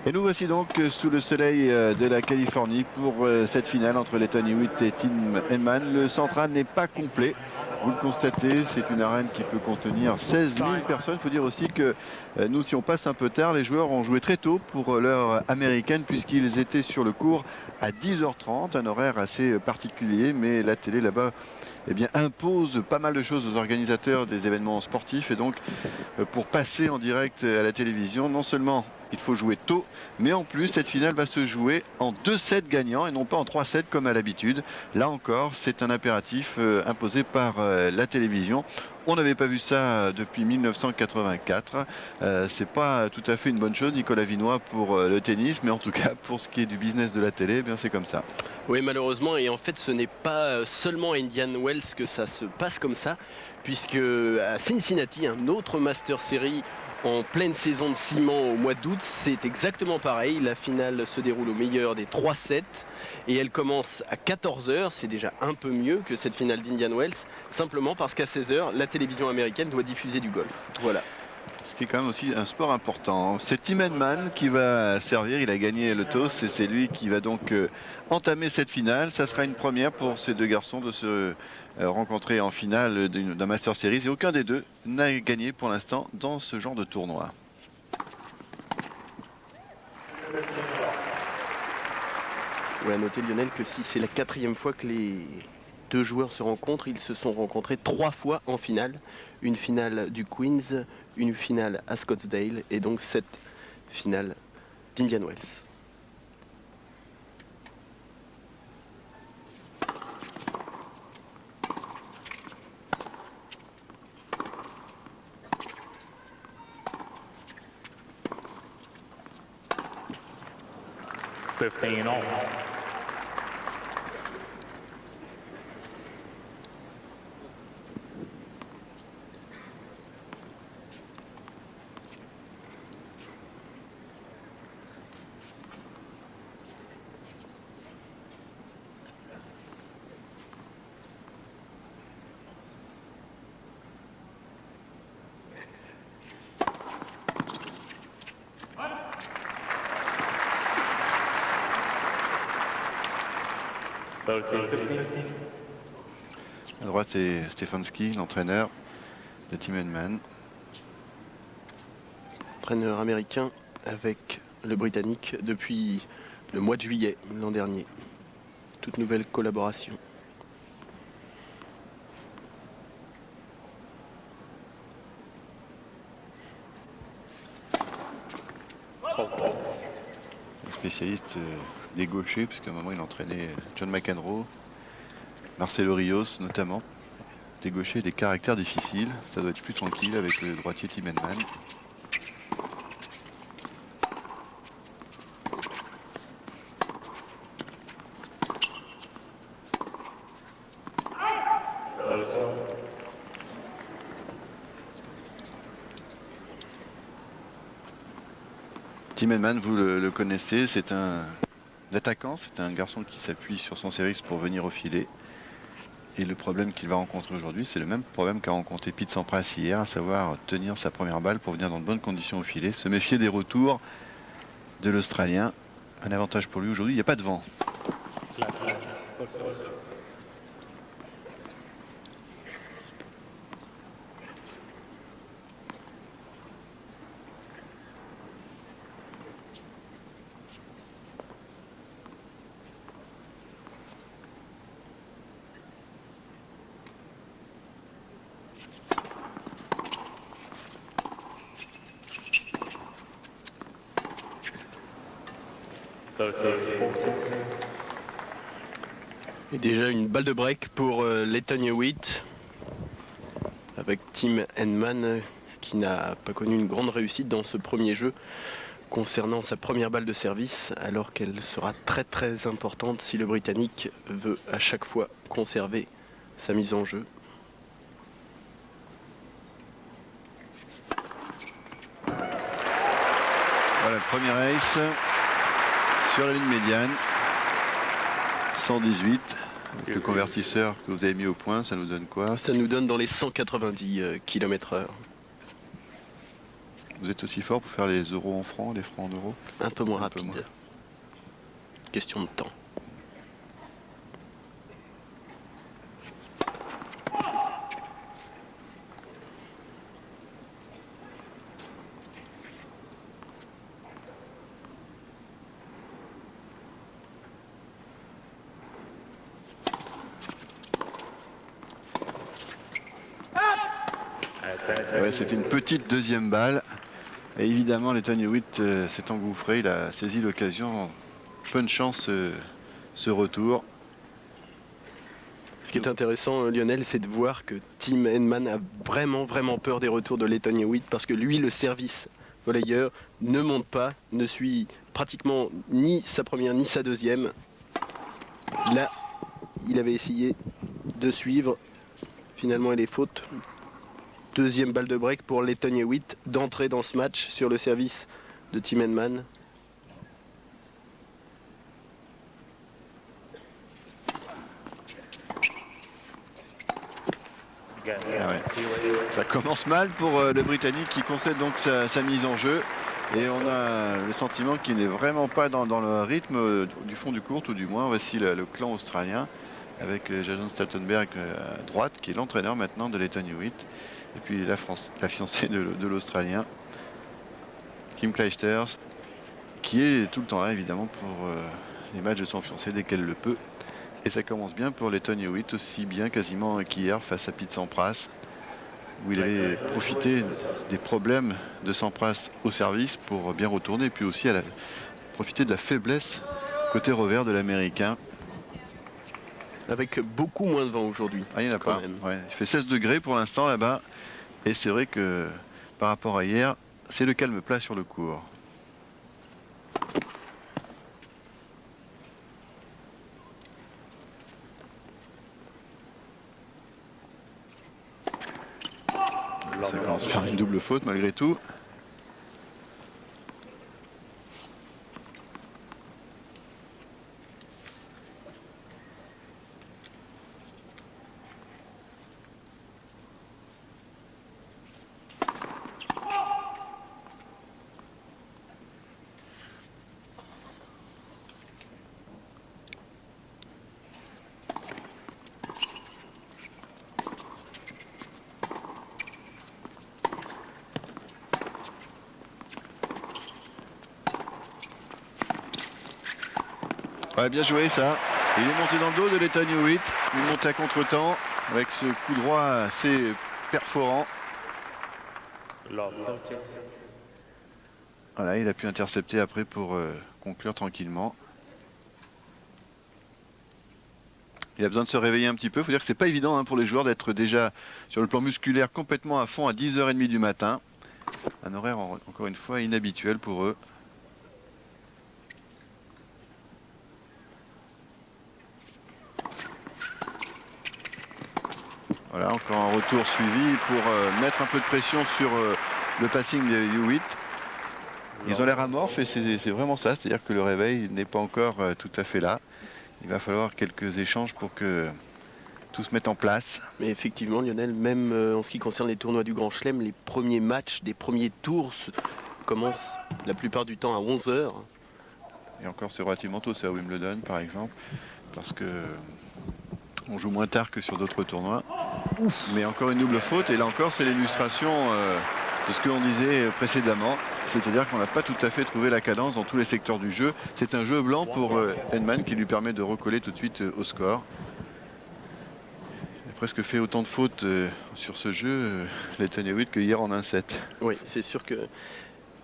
Et nous voici donc sous le soleil de la Californie pour cette finale entre Lleyton Hewitt et Tim Henman. Le central n'est pas complet. Vous le constatez, c'est une arène qui peut contenir 16 000 personnes. Il faut dire aussi que nous, si on passe un peu tard, les joueurs ont joué très tôt pour l'heure américaine puisqu'ils étaient sur le court à 10h30, un horaire assez particulier, mais la télé là-bas impose pas mal de choses aux organisateurs des événements sportifs. Et donc, pour passer en direct à la télévision, non seulement il faut jouer tôt, mais en plus, cette finale va se jouer en 2 sets gagnants et non pas en 3 sets comme à l'habitude. Là encore, c'est un impératif imposé par la télévision. On n'avait pas vu ça depuis 1984. C'est pas tout à fait une bonne chose, Nicolas Vinoy, pour le tennis, mais en tout cas, pour ce qui est du business de la télé, c'est comme ça. Oui, malheureusement, et en fait, ce n'est pas seulement à Indian Wells que ça se passe comme ça, puisque à Cincinnati, un autre Master Series en pleine saison de ciment au mois d'août, c'est exactement pareil. La finale se déroule au meilleur des 3 sets et elle commence à 14h. C'est déjà un peu mieux que cette finale d'Indian Wells, simplement parce qu'à 16h, la télévision américaine doit diffuser du golf. Voilà. Ce qui est quand même aussi un sport important. C'est Tim Henman qui va servir, il a gagné le toss et c'est lui qui va donc entamer cette finale. Ça sera une première pour ces deux garçons de se rencontrer en finale d'un Master Series et aucun des deux n'a gagné pour l'instant dans ce genre de tournoi. Ouais, à noter, Lionel, que si c'est la 4e fois que les deux joueurs se rencontrent, ils se sont rencontrés 3 fois en finale. Une finale du Queens, une finale à Scottsdale et donc cette finale d'Indian Wells. All. À droite, c'est Stefanski, l'entraîneur de Tim Henman. Entraîneur américain avec le Britannique depuis le mois de juillet l'an dernier. Toute nouvelle collaboration. Un spécialiste des gauchers, puisqu'à un moment il entraînait John McEnroe, Marcelo Rios notamment. Des gauchers, des caractères difficiles. Ça doit être plus tranquille avec le droitier Tim Henman. Tim Henman, vous le connaissez, c'est un attaquant, c'est un garçon qui s'appuie sur son service pour venir au filet. Et le problème qu'il va rencontrer aujourd'hui, c'est le même problème qu'a rencontré Pete Sampras hier, à savoir tenir sa première balle pour venir dans de bonnes conditions au filet, se méfier des retours de l'Australien. Un avantage pour lui aujourd'hui, il n'y a pas de vent. Et déjà une balle de break pour Lleyton Hewitt avec Tim Henman qui n'a pas connu une grande réussite dans ce premier jeu concernant sa première balle de service, alors qu'elle sera très très importante si le Britannique veut à chaque fois conserver sa mise en jeu. Voilà le premier ace sur la ligne médiane. 118. Avec le convertisseur que vous avez mis au point, ça nous donne quoi? Ça nous donne dans les 190 km/h. Vous êtes aussi fort pour faire les euros en francs, les francs en euros? Un peu moins Un peu rapide. moins. Question de temps. Ouais, c'était une petite deuxième balle. Et évidemment, Lleyton Hewitt s'est engouffré. Il a saisi l'occasion. Peu de chance ce retour. Ce qui est intéressant, Lionel, c'est de voir que Tim Henman a vraiment peur des retours de Lleyton Hewitt parce que lui, le service volleyeur, ne monte pas, ne suit pratiquement ni sa première ni sa deuxième. Là, il avait essayé de suivre. Finalement, il est faute. Deuxième balle de break pour Lleyton Hewitt d'entrer dans ce match sur le service de Tim Henman. Ah ouais. Ça commence mal pour le Britannique qui concède donc sa mise en jeu. Et on a le sentiment qu'il n'est vraiment pas dans le rythme du fond du court, ou du moins voici le clan australien avec Jason Stoltenberg à droite, qui est l'entraîneur maintenant de Lleyton Hewitt. Et puis la fiancée de l'Australien, Kim Clijsters, qui est tout le temps là évidemment pour les matchs de son fiancé dès qu'elle le peut. Et ça commence bien pour Lleyton Hewitt, aussi bien quasiment qu'hier face à Pete Sampras, où il avait profité des problèmes de Sampras au service pour bien retourner, et puis aussi profiter de la faiblesse côté revers de l'Américain. Avec beaucoup moins de vent aujourd'hui. Ah, il n'y en a quand pas. même. Ouais, il fait 16 degrés pour l'instant là-bas. Et c'est vrai que par rapport à hier, c'est le calme plat sur le court. Ça commence à faire une double faute malgré tout. Ouais, bien joué ça. Il est monté dans le dos de Lleyton Hewitt. Il monte à contre-temps avec ce coup droit assez perforant. Voilà, il a pu intercepter après pour conclure tranquillement. Il a besoin de se réveiller un petit peu. Il faut dire que c'est pas évident pour les joueurs d'être déjà sur le plan musculaire complètement à fond à 10h30 du matin. Un horaire encore une fois inhabituel pour eux. Voilà, encore un retour suivi pour mettre un peu de pression sur le passing de Hewitt. Ils ont l'air amorphes et c'est vraiment ça, c'est-à-dire que le réveil n'est pas encore tout à fait là. Il va falloir quelques échanges pour que tout se mette en place. Mais effectivement, Lionel, même en ce qui concerne les tournois du Grand Chelem, les premiers matchs des premiers tours commencent la plupart du temps à 11h. Et encore, c'est relativement tôt, c'est à Wimbledon par exemple, parce que on joue moins tard que sur d'autres tournois. Mais encore une double faute, et là encore, c'est l'illustration de ce que l'on disait précédemment. C'est-à-dire qu'on n'a pas tout à fait trouvé la cadence dans tous les secteurs du jeu. C'est un jeu blanc pour Henman qui lui permet de recoller tout de suite au score. Il a presque fait autant de fautes sur ce jeu, Lleyton Hewitt, que hier en 1-7. Oui, c'est sûr que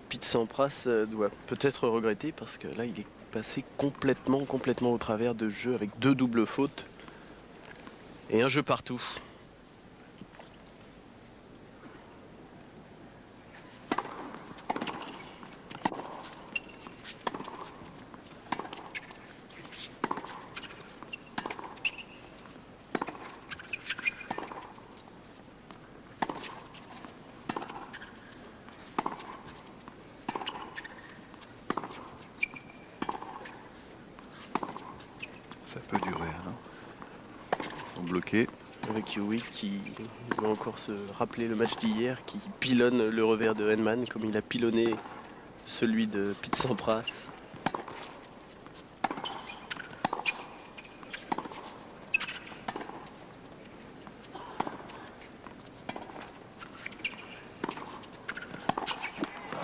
Pete Sampras doit peut-être regretter parce que là, il est passé complètement au travers de jeu avec deux doubles fautes et un jeu partout. Ça peut durer, hein. Ils sont bloqués. Avec Hewitt qui va encore se rappeler le match d'hier, qui pilonne le revers de Henman comme il a pilonné celui de Pete Sampras.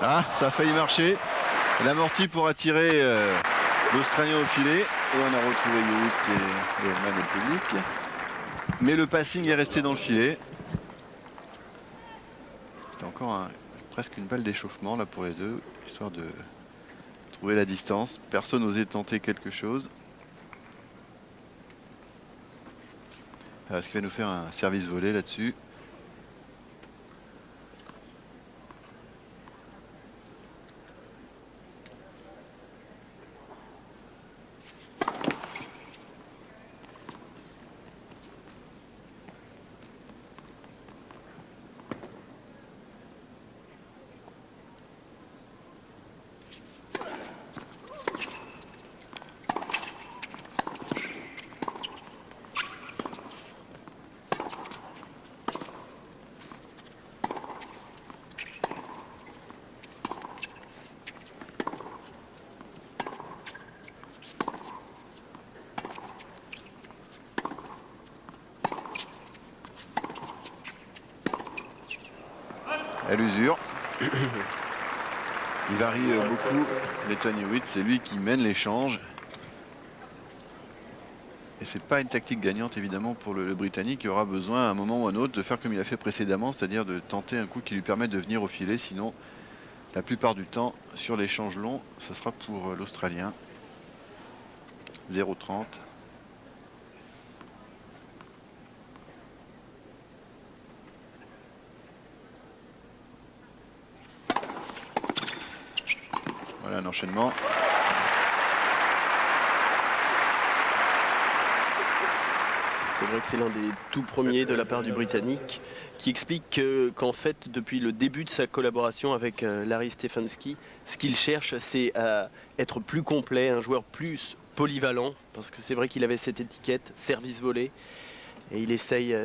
Ah, ça a failli marcher. L'amorti pour attirer l'Australien au filet. Et on a retrouvé Hewitt et Henman au public. Mais le passing est resté dans le filet. C'était encore presque une balle d'échauffement là pour les deux, histoire de trouver la distance. Personne n'osait tenter quelque chose. Ce qui va nous faire un service volé là-dessus. À l'usure. Il varie beaucoup. Lleyton Hewitt, c'est lui qui mène l'échange. Et c'est pas une tactique gagnante évidemment pour le Britannique, qui aura besoin à un moment ou à un autre de faire comme il a fait précédemment, c'est-à-dire de tenter un coup qui lui permet de venir au filet. Sinon, la plupart du temps, sur l'échange long, ça sera pour l'Australien. 0,30. Voilà un enchaînement. C'est vrai que c'est l'un des tout premiers de la part du Britannique qui explique qu'en fait, depuis le début de sa collaboration avec Larry Stefanski, ce qu'il cherche, c'est à être plus complet, un joueur plus polyvalent, parce que c'est vrai qu'il avait cette étiquette, service volé, et il essaye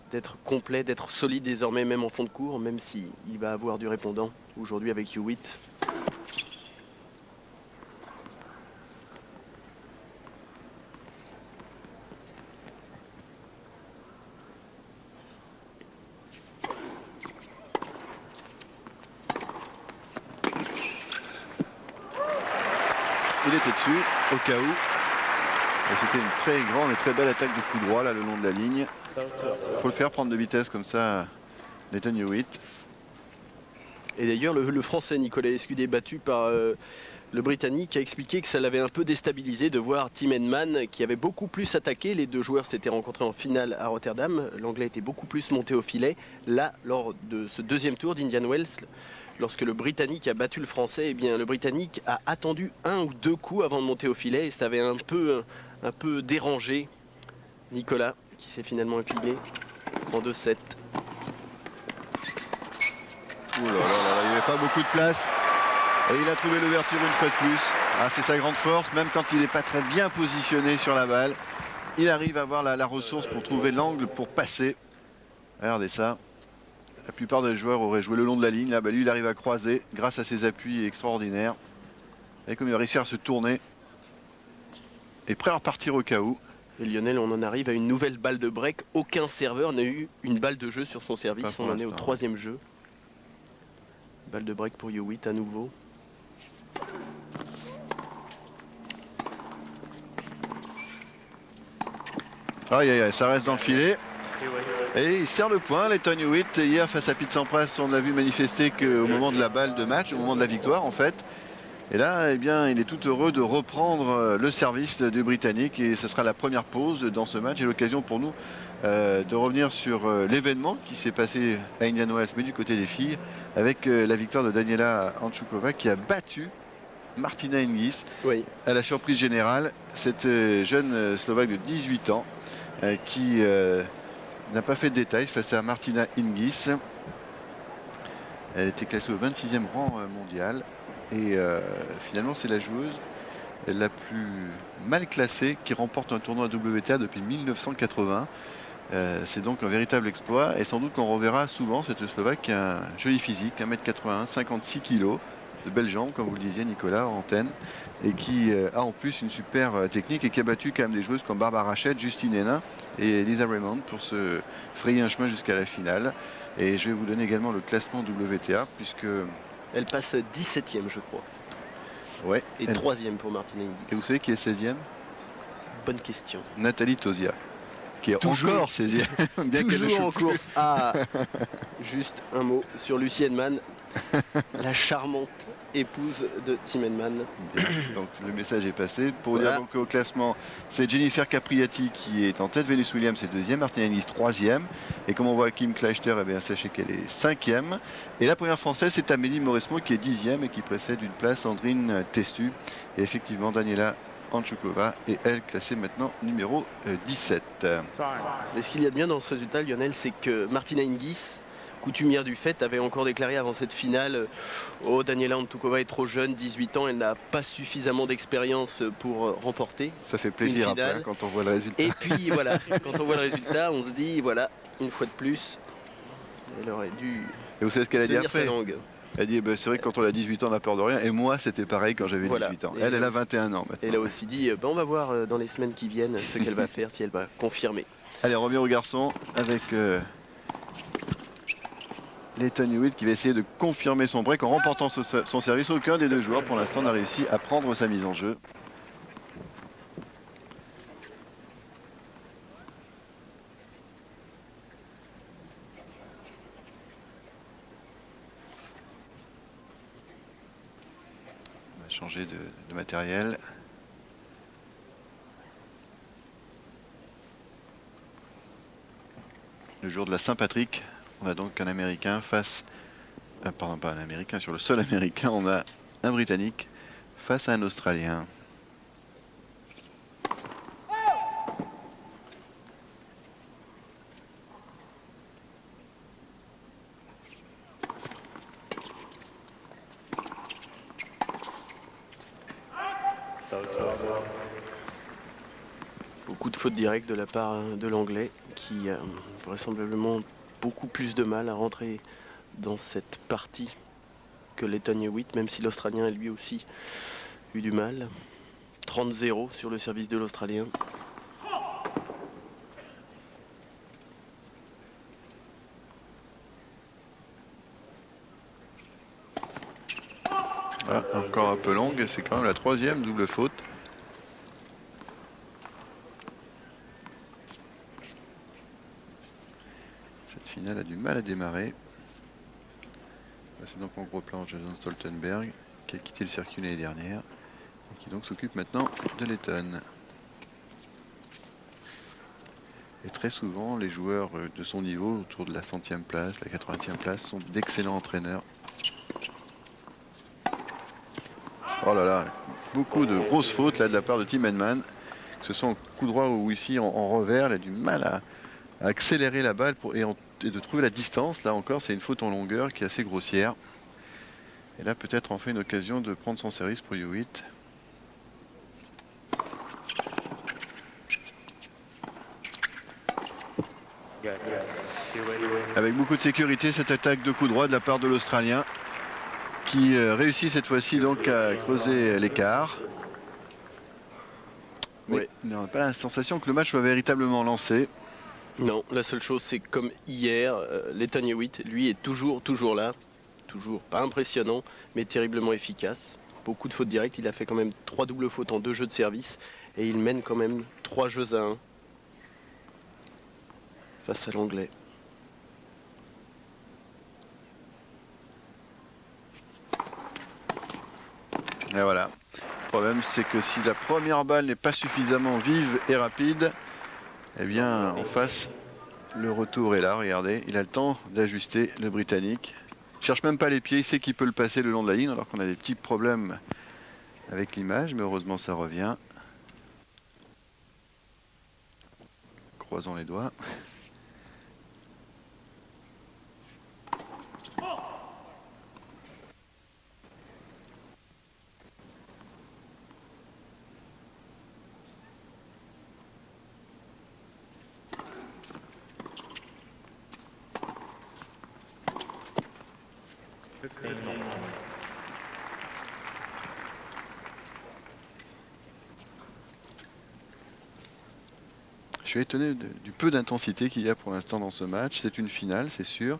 d'être complet, d'être solide désormais, même en fond de cours, même s'il va avoir du répondant aujourd'hui avec Hewitt. Il était dessus, au cas où. Et c'était une très grande et très belle attaque de coup droit là le long de la ligne. Il faut le faire prendre de vitesse comme ça, Lleyton Hewitt. Et d'ailleurs, le Français Nicolas Escudé, battu par le Britannique, a expliqué que ça l'avait un peu déstabilisé de voir Tim Henman, qui avait beaucoup plus attaqué. Les deux joueurs s'étaient rencontrés en finale à Rotterdam. L'Anglais était beaucoup plus monté au filet. Là, lors de ce deuxième tour d'Indian Wells, lorsque le Britannique a battu le Français, eh bien, le Britannique a attendu un ou deux coups avant de monter au filet. Et ça avait un peu dérangé Nicolas, qui s'est finalement incliné en 2-7. Ouh là là là, il n'y avait pas beaucoup de place. Et il a trouvé l'ouverture une fois de plus. Ah, c'est sa grande force, même quand il n'est pas très bien positionné sur la balle. Il arrive à avoir la ressource pour trouver l'angle pour passer. Regardez ça. La plupart des joueurs auraient joué le long de la ligne. Là, bah, lui, il arrive à croiser grâce à ses appuis extraordinaires. Et comme il a réussi à se tourner. Et prêt à repartir au cas où. Et Lionel, on en arrive à une nouvelle balle de break. Aucun serveur n'a eu une balle de jeu sur son service. On en est au troisième jeu. Balle de break pour Hewitt à nouveau. Aïe aïe aïe, ça reste dans le filet. Et il sert le point, Lleyton Hewitt. Hier face à Pete Sampras, on l'a vu manifester qu'au moment de la balle de match, au moment de la victoire en fait. Et là, eh bien, il est tout heureux de reprendre le service du Britannique. Et ce sera la première pause dans ce match et l'occasion pour nous de revenir sur l'événement qui s'est passé à Indian Wells, mais du côté des filles, avec la victoire de Daniela Hantuchova qui a battu Martina Hingis. Oui. À la surprise générale, cette jeune Slovaque de 18 ans qui n'a pas fait de détails face à Martina Hingis. Elle était classée au 26e rang mondial. Et finalement, c'est la joueuse la plus mal classée qui remporte un tournoi WTA depuis 1980. C'est donc un véritable exploit et sans doute qu'on reverra souvent cette Slovaque qui a un joli physique, 1m81, 56 kg, de belles jambes comme vous le disiez Nicolas, en antenne, et qui a en plus une super technique et qui a battu quand même des joueuses comme Barbara Rachette, Justine Hénin et Lisa Raymond pour se frayer un chemin jusqu'à la finale. Et je vais vous donner également le classement WTA puisque... Elle passe 17e je crois. Ouais, et 3e pour Martina Hingis. Et vous savez qui est 16e? Bonne question. Nathalie Tauziat, qui est Toujours, encore 16e. Bien toujours en plus. course. Ah, juste un mot sur Lucie Henman, la charmante épouse de Tim Henman. Bien. Donc le message est passé. Pour Voilà. dire donc au classement, c'est Jennifer Capriati qui est en tête, Venus Williams est deuxième, Martina Hingis troisième. Et comme on voit Kim Clijsters, eh bien, sachez qu'elle est cinquième. Et la première française, c'est Amélie Mauresmo qui est dixième et qui précède une place Andrine Testu. Et effectivement, Daniela Anchukova est elle classée maintenant numéro 17. Et ce qu'il y a de bien dans ce résultat, Lionel, c'est que Martina Hingis, coutumière du fait, avait encore déclaré avant cette finale oh, Daniela Antukova est trop jeune, 18 ans, elle n'a pas suffisamment d'expérience pour remporter. Ça fait plaisir une finale. après, quand on voit le résultat. Et puis voilà, quand on voit le résultat, on se dit voilà, une fois de plus, elle aurait dû et vous savez ce qu'elle a dit tenir sa après? langue. Elle dit bah, c'est vrai que quand on a 18 ans on n'a peur de rien, et moi c'était pareil quand j'avais 18 ans. Elle a 21 ans maintenant. Elle a aussi dit on va voir dans les semaines qui viennent ce qu'elle va faire, si elle va confirmer. Allez, on revient aux garçons avec Lleyton Hewitt qui va essayer de confirmer son break en remportant son service. Aucun des deux joueurs pour l'instant n'a réussi à prendre sa mise en jeu. On va changer de matériel. Le jour de la Saint-Patrick, on a donc un Américain face... pardon, pas un Américain, sur le sol américain, on a un Britannique face à un Australien. Beaucoup de fautes directes de la part de l'anglais qui a vraisemblablement beaucoup plus de mal à rentrer dans cette partie que Lleyton Hewitt, même si l'Australien a lui aussi eu du mal. 30-0 sur le service de l'Australien. Ah, encore un peu longue, c'est quand même la troisième double faute. Cette finale a du mal à démarrer. C'est donc en gros plan Jason Stoltenberg qui a quitté le circuit l'année dernière et qui donc s'occupe maintenant de Lleyton. Et très souvent les joueurs de son niveau autour de la 100e place, la 80e place sont d'excellents entraîneurs. Oh là là, beaucoup de grosses fautes là de la part de Tim Henman, que ce soit en coup droit ou ici en revers, il a du mal à accélérer la balle et de trouver la distance. Là encore, c'est une faute en longueur qui est assez grossière. Et là, peut-être en fait une occasion de prendre son service pour Hewitt. Avec beaucoup de sécurité, cette attaque de coup droit de la part de l'Australien qui réussit cette fois-ci donc à creuser l'écart. Mais Ouais. on n'a pas la sensation que le match soit véritablement lancé. Non, la seule chose c'est que comme hier, Lleyton Hewitt, lui, est toujours là. Toujours pas impressionnant, mais terriblement efficace. Beaucoup de fautes directes, il a fait quand même 3 doubles fautes en 2 jeux de service. Et il mène quand même 3 jeux à 1 face à l'anglais. Et voilà. Le problème, c'est que si la première balle n'est pas suffisamment vive et rapide, eh bien, en face, le retour est là. Regardez, il a le temps d'ajuster le Britannique. Il cherche même pas les pieds, il sait qu'il peut le passer le long de la ligne, alors qu'on a des petits problèmes avec l'image, mais heureusement, ça revient. Croisons les doigts. Je suis étonné du peu d'intensité qu'il y a pour l'instant dans ce match. C'est une finale, c'est sûr.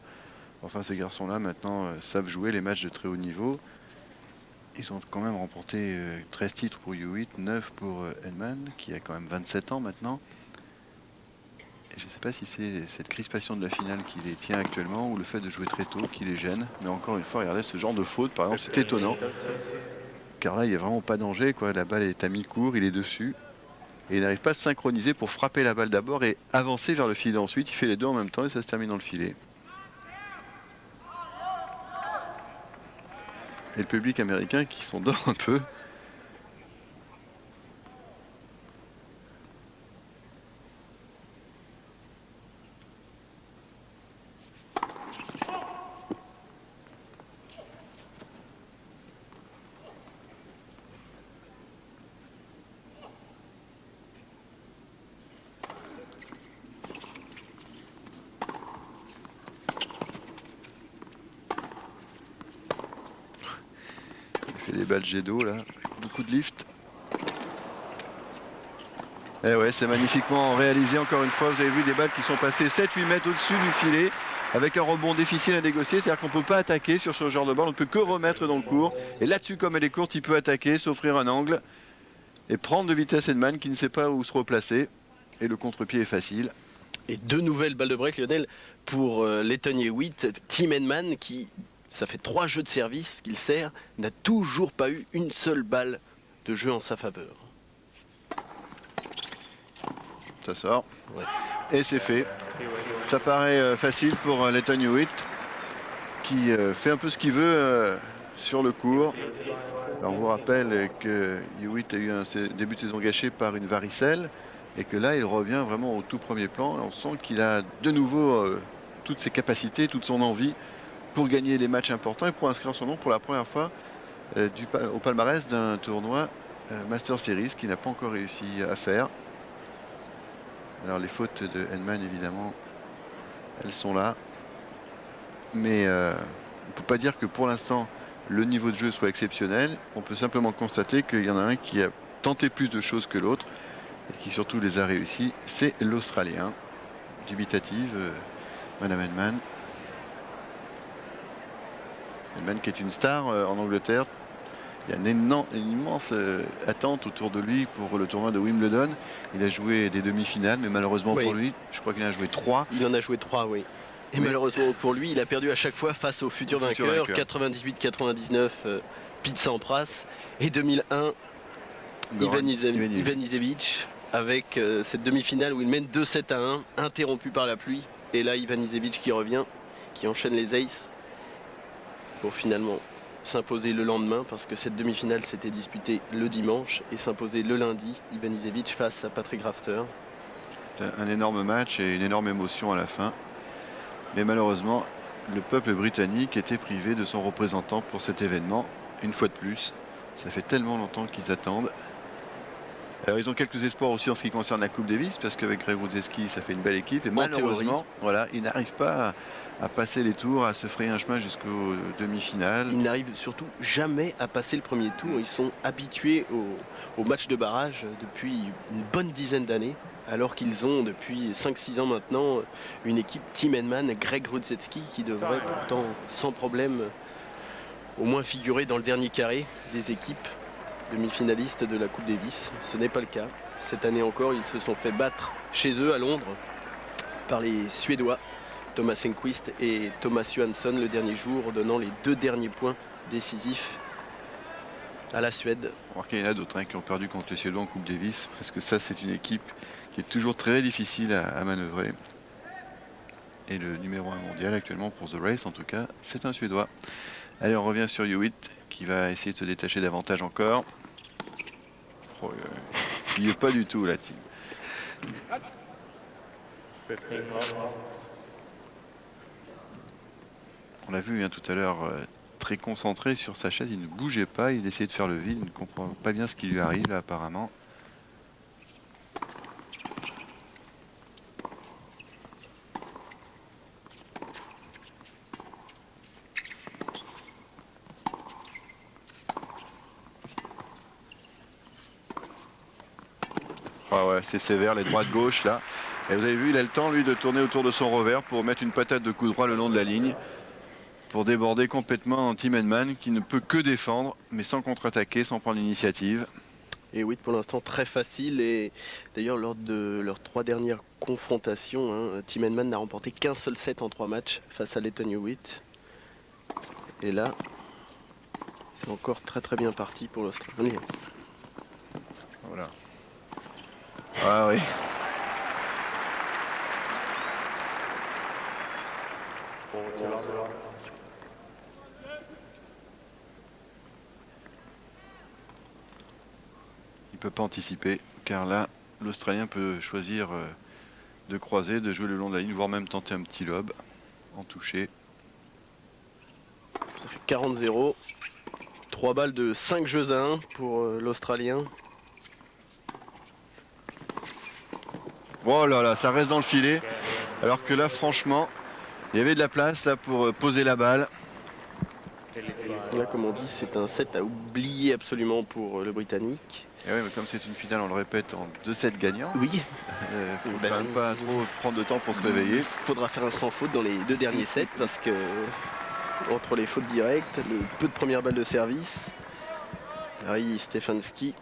Enfin, ces garçons-là, maintenant, savent jouer les matchs de très haut niveau. Ils ont quand même remporté 13 titres pour Hewitt, 9 pour Henman, qui a quand même 27 ans maintenant. Et je ne sais pas si c'est cette crispation de la finale qui les tient actuellement ou le fait de jouer très tôt qui les gêne. Mais encore une fois, regardez ce genre de faute, par exemple, c'est étonnant. Car là, il n'y a vraiment pas danger, quoi. La balle est à mi-court, il est dessus. Et il n'arrive pas à se synchroniser pour frapper la balle d'abord et avancer vers le filet ensuite. Il fait les deux en même temps et ça se termine dans le filet. Et le public américain qui s'endort un peu. Il fait des balles jet d'eau là, beaucoup de lift. Et ouais, c'est magnifiquement réalisé encore une fois. Vous avez vu des balles qui sont passées 7-8 mètres au-dessus du filet avec un rebond difficile à négocier. C'est-à-dire qu'on ne peut pas attaquer sur ce genre de balle, on ne peut que remettre dans le court. Et là-dessus, comme elle est courte, il peut attaquer, s'offrir un angle et prendre de vitesse Henman qui ne sait pas où se replacer. Et le contre-pied est facile. Et deux nouvelles balles de break, Lionel, pour Leighton Hewitt. Tim Henman, qui, ça fait 3 jeux de service qu'il sert, n'a toujours pas eu une seule balle de jeu en sa faveur. Ça sort. Ouais. Et c'est fait. Ça paraît facile pour Leighton Hewitt qui fait un peu ce qu'il veut sur le court. Alors, on vous rappelle que Hewitt a eu un début de saison gâché par une varicelle et que là il revient vraiment au tout premier plan. Et on sent qu'il a de nouveau toutes ses capacités, toute son envie pour gagner les matchs importants et pour inscrire son nom pour la première fois au palmarès d'un tournoi Master Series qu'il n'a pas encore réussi à faire. Alors les fautes de Henman évidemment elles sont là, mais on ne peut pas dire que pour l'instant le niveau de jeu soit exceptionnel. On peut simplement constater qu'il y en a un qui a tenté plus de choses que l'autre et qui surtout les a réussi, c'est l'Australien. Dubitative, Madame Henman. Henman qui est une star en Angleterre. Il y a une immense attente autour de lui pour le tournoi de Wimbledon. Il a joué des demi-finales, mais malheureusement pour lui, je crois qu'il en a joué 3. Il en a joué 3, oui. Et malheureusement pour lui, il a perdu à chaque fois face au futur vainqueur. 98-99, Pete Sampras. Et 2001, Ivan Izevich, avec cette demi-finale où il mène 2-7-1, interrompu par la pluie. Et là, Ivan Izevich qui revient, qui enchaîne les aces pour finalement s'imposer le lendemain, parce que cette demi-finale s'était disputée le dimanche et s'imposer le lundi. Ivan Izevich face à Patrick Rafter. C'était un énorme match et une énorme émotion à la fin. Mais malheureusement, le peuple britannique était privé de son représentant pour cet événement, une fois de plus. Ça fait tellement longtemps qu'ils attendent. Alors, ils ont quelques espoirs aussi en ce qui concerne la Coupe Davis, parce qu'avec Greg Rudeski, ça fait une belle équipe. Et malheureusement, voilà, ils n'arrivent pas à passer les tours, à se frayer un chemin jusqu'aux demi-finales. Ils n'arrivent surtout jamais à passer le premier tour. Ils sont habitués au match de barrage depuis une bonne dizaine d'années, alors qu'ils ont depuis 5-6 ans maintenant une équipe Tim Henman, Greg Rudeski, qui devrait pourtant sans problème au moins figurer dans le dernier carré des équipes demi-finalistes de la Coupe Davis. Ce n'est pas le cas. Cette année encore, ils se sont fait battre chez eux à Londres par les Suédois, Thomas Enquist et Thomas Johansson le dernier jour, donnant les 2 derniers points décisifs à la Suède. Il y en a d'autres qui ont perdu contre les Suédois en Coupe Davis, parce que ça c'est une équipe qui est toujours très difficile à manœuvrer. Et le numéro 1 mondial actuellement pour The Race en tout cas, c'est un Suédois. Allez, on revient sur Hewitt qui va essayer de se détacher davantage encore. Oh, il n'y est pas du tout la team. On l'a vu tout à l'heure, très concentré sur sa chaise, il ne bougeait pas, il essayait de faire le vide, il ne comprend pas bien ce qui lui arrive apparemment. Ah ouais, c'est sévère, les droites-gauche là. Et vous avez vu, il a le temps, lui, de tourner autour de son revers pour mettre une patate de coup droit le long de la ligne. Pour déborder complètement Tim Henman, qui ne peut que défendre, mais sans contre-attaquer, sans prendre l'initiative. Et oui, pour l'instant très facile. Et d'ailleurs, lors de leurs 3 dernières confrontations, hein, Tim Henman n'a remporté qu'un seul set en 3 matchs face à Lleyton Hewitt. Et là, c'est encore très bien parti pour l'Australie. Voilà. Ah oui. Il ne peut pas anticiper, car là, l'Australien peut choisir de croiser, de jouer le long de la ligne, voire même tenter un petit lob en toucher. Ça fait 40-0. 3 balles de 5 jeux à 1 pour l'Australien. Oh là là, ça reste dans le filet. Alors que là, franchement, il y avait de la place là, pour poser la balle. Là, comme on dit, c'est un set à oublier absolument pour le Britannique. Et oui, mais comme c'est une finale, on le répète, en 2 sets gagnants, Oui, faut ben quand même oui. pas trop prendre de temps pour se réveiller. Il faudra faire un sans faute dans les 2 derniers sets parce que entre les fautes directes, le peu de premières balles de service, Harry Stefanski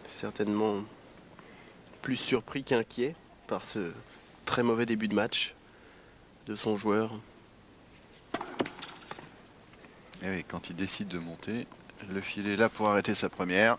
certainement plus surpris qu'inquiet par ce très mauvais début de match de son joueur. Et oui, quand il décide de monter, le filet est là pour arrêter sa première.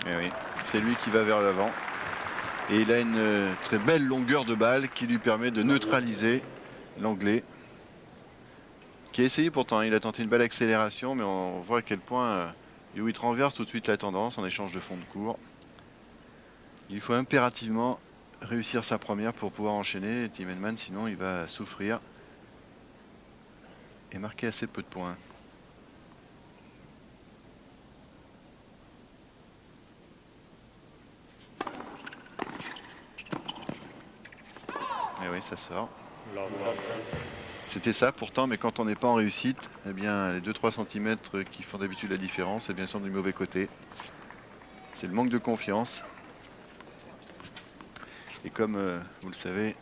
Et oui, c'est lui qui va vers l'avant. Et il a une très belle longueur de balle qui lui permet de neutraliser l'anglais. Qui a essayé pourtant, il a tenté une belle accélération, mais on voit à quel point Hewitt renverse tout de suite la tendance en échange de fond de cours. Il faut impérativement réussir sa première pour pouvoir enchaîner Tim Henman, sinon il va souffrir et marquer assez peu de points. Et oui, ça sort. C'était ça pourtant, mais quand on n'est pas en réussite, eh bien les 2-3 cm qui font d'habitude la différence, eh bien sont du mauvais côté. C'est le manque de confiance. Et comme vous le savez,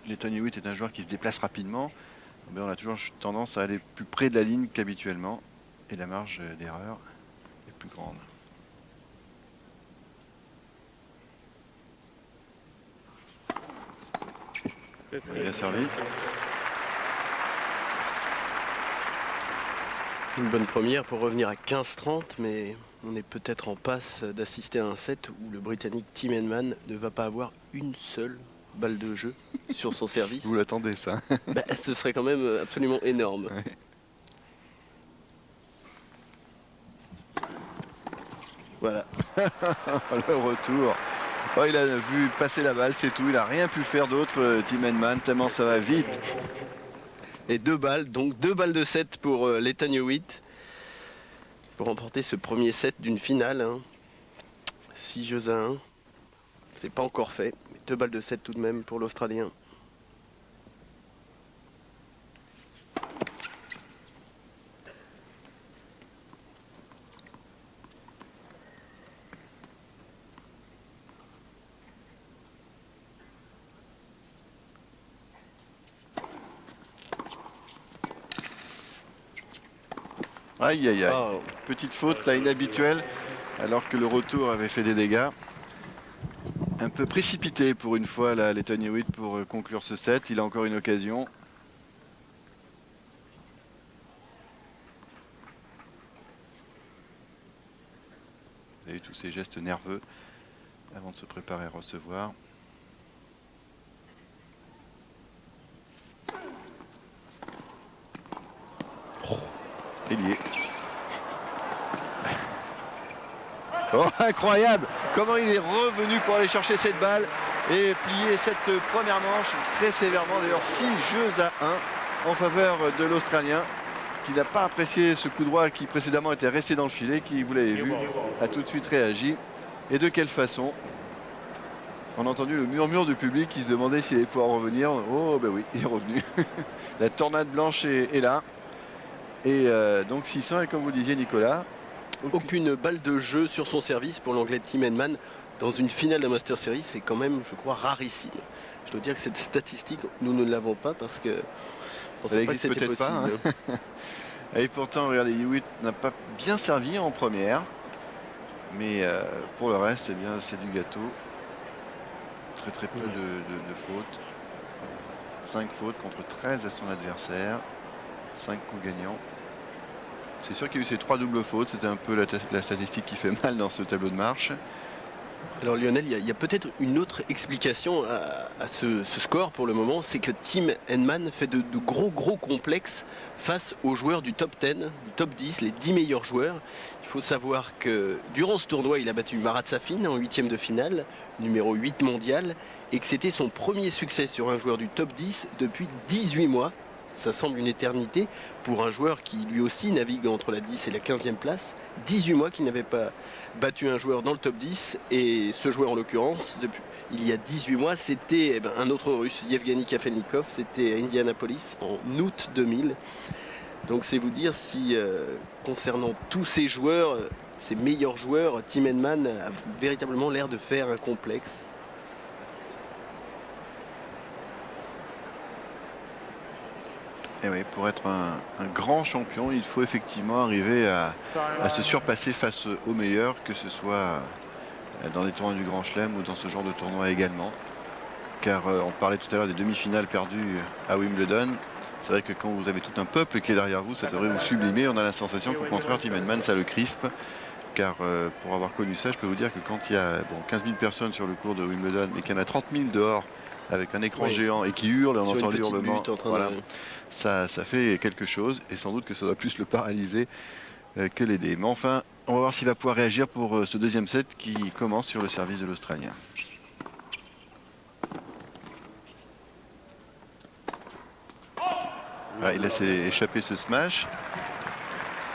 Lleyton Hewitt est un joueur qui se déplace rapidement. Eh on a toujours tendance à aller plus près de la ligne qu'habituellement. Et la marge d'erreur est plus grande. Bien servi. Une bonne première pour revenir à 15-30, mais on est peut-être en passe d'assister à un set où le Britannique Tim Henman ne va pas avoir une seule balle de jeu sur son service. Vous l'attendez ça? Bah, ce serait quand même absolument énorme. Ouais. Voilà. Le retour. Oh, il a vu passer la balle, c'est tout. Il n'a rien pu faire d'autre, Tim Henman, tellement ça va vite. Et 2 balles, donc 2 balles de 7 pour Lleyton Hewitt pour remporter ce premier set d'une finale. 6 jeux à 1. C'est pas encore fait, mais 2 balles de 7 tout de même pour l'Australien. Aïe, aïe, aïe. Oh. Petite faute, là, inhabituelle, alors que le retour avait fait des dégâts. Un peu précipité pour une fois, là, Lleyton Hewitt pour conclure ce set. Il a encore une occasion. Vous avez vu tous ces gestes nerveux avant de se préparer à recevoir. Ailier. Oh, incroyable comment il est revenu pour aller chercher cette balle et plier cette première manche très sévèrement. D'ailleurs 6 jeux à 1 en faveur de l'Australien, qui n'a pas apprécié ce coup droit qui précédemment était resté dans le filet, qui, vous l'avez vu, a tout de suite réagi. Et de quelle façon? On a entendu le murmure du public qui se demandait s'il allait pouvoir revenir. Oh ben oui, il est revenu. La tornade blanche est là. Et donc 600, et comme vous le disiez Nicolas, aucune balle de jeu sur son service pour l'anglais Tim Henman dans une finale de Master Series. C'est quand même, je crois, rarissime. Je dois dire que cette statistique, nous ne l'avons pas parce que on ne pensait pas que c'était possible. Pas, hein. Et pourtant, regardez, Hewitt n'a pas bien servi en première. Mais pour le reste, eh bien, c'est du gâteau. Très peu de fautes. 5 fautes contre 13 à son adversaire. 5 coups gagnants. C'est sûr qu'il y a eu ces 3 doubles fautes. C'était un peu la statistique qui fait mal dans ce tableau de marche. Alors Lionel, il y a peut-être une autre explication à ce score pour le moment, c'est que Tim Henman fait de gros complexes face aux joueurs du top 10, du top 10, les 10 meilleurs joueurs. Il faut savoir que durant ce tournoi, il a battu Marat Safin en 8e de finale, numéro 8 mondial, et que c'était son premier succès sur un joueur du top 10 depuis 18 mois. Ça semble une éternité pour un joueur qui lui aussi navigue entre la 10 et la 15e place. 18 mois qu'il n'avait pas battu un joueur dans le top 10, et ce joueur en l'occurrence, il y a 18 mois, c'était un autre russe, Yevgeny Kafelnikov, c'était à Indianapolis en août 2000. Donc c'est vous dire si concernant tous ces joueurs, ces meilleurs joueurs, Tim Henman a véritablement l'air de faire un complexe. Et oui, pour être un grand champion, il faut effectivement arriver à se surpasser face aux meilleurs, que ce soit dans les tournois du Grand Chelem ou dans ce genre de tournoi également. Car on parlait tout à l'heure des demi-finales perdues à Wimbledon. C'est vrai que quand vous avez tout un peuple qui est derrière vous, ça devrait vous sublimer. On a la sensation qu'au contraire, Tim Henman, ça le crispe. Car pour avoir connu ça, je peux vous dire que quand il y a 15 000 personnes sur le cours de Wimbledon et qu'il y en a 30 000 dehors avec un écran géant et qui hurle, et on entend l'hurlement, voilà, ça fait quelque chose, et sans doute que ça doit plus le paralyser que l'aider. Mais enfin, on va voir s'il va pouvoir réagir pour ce deuxième set qui commence sur le service de l'Australien. Ah, il laisse échapper ce smash.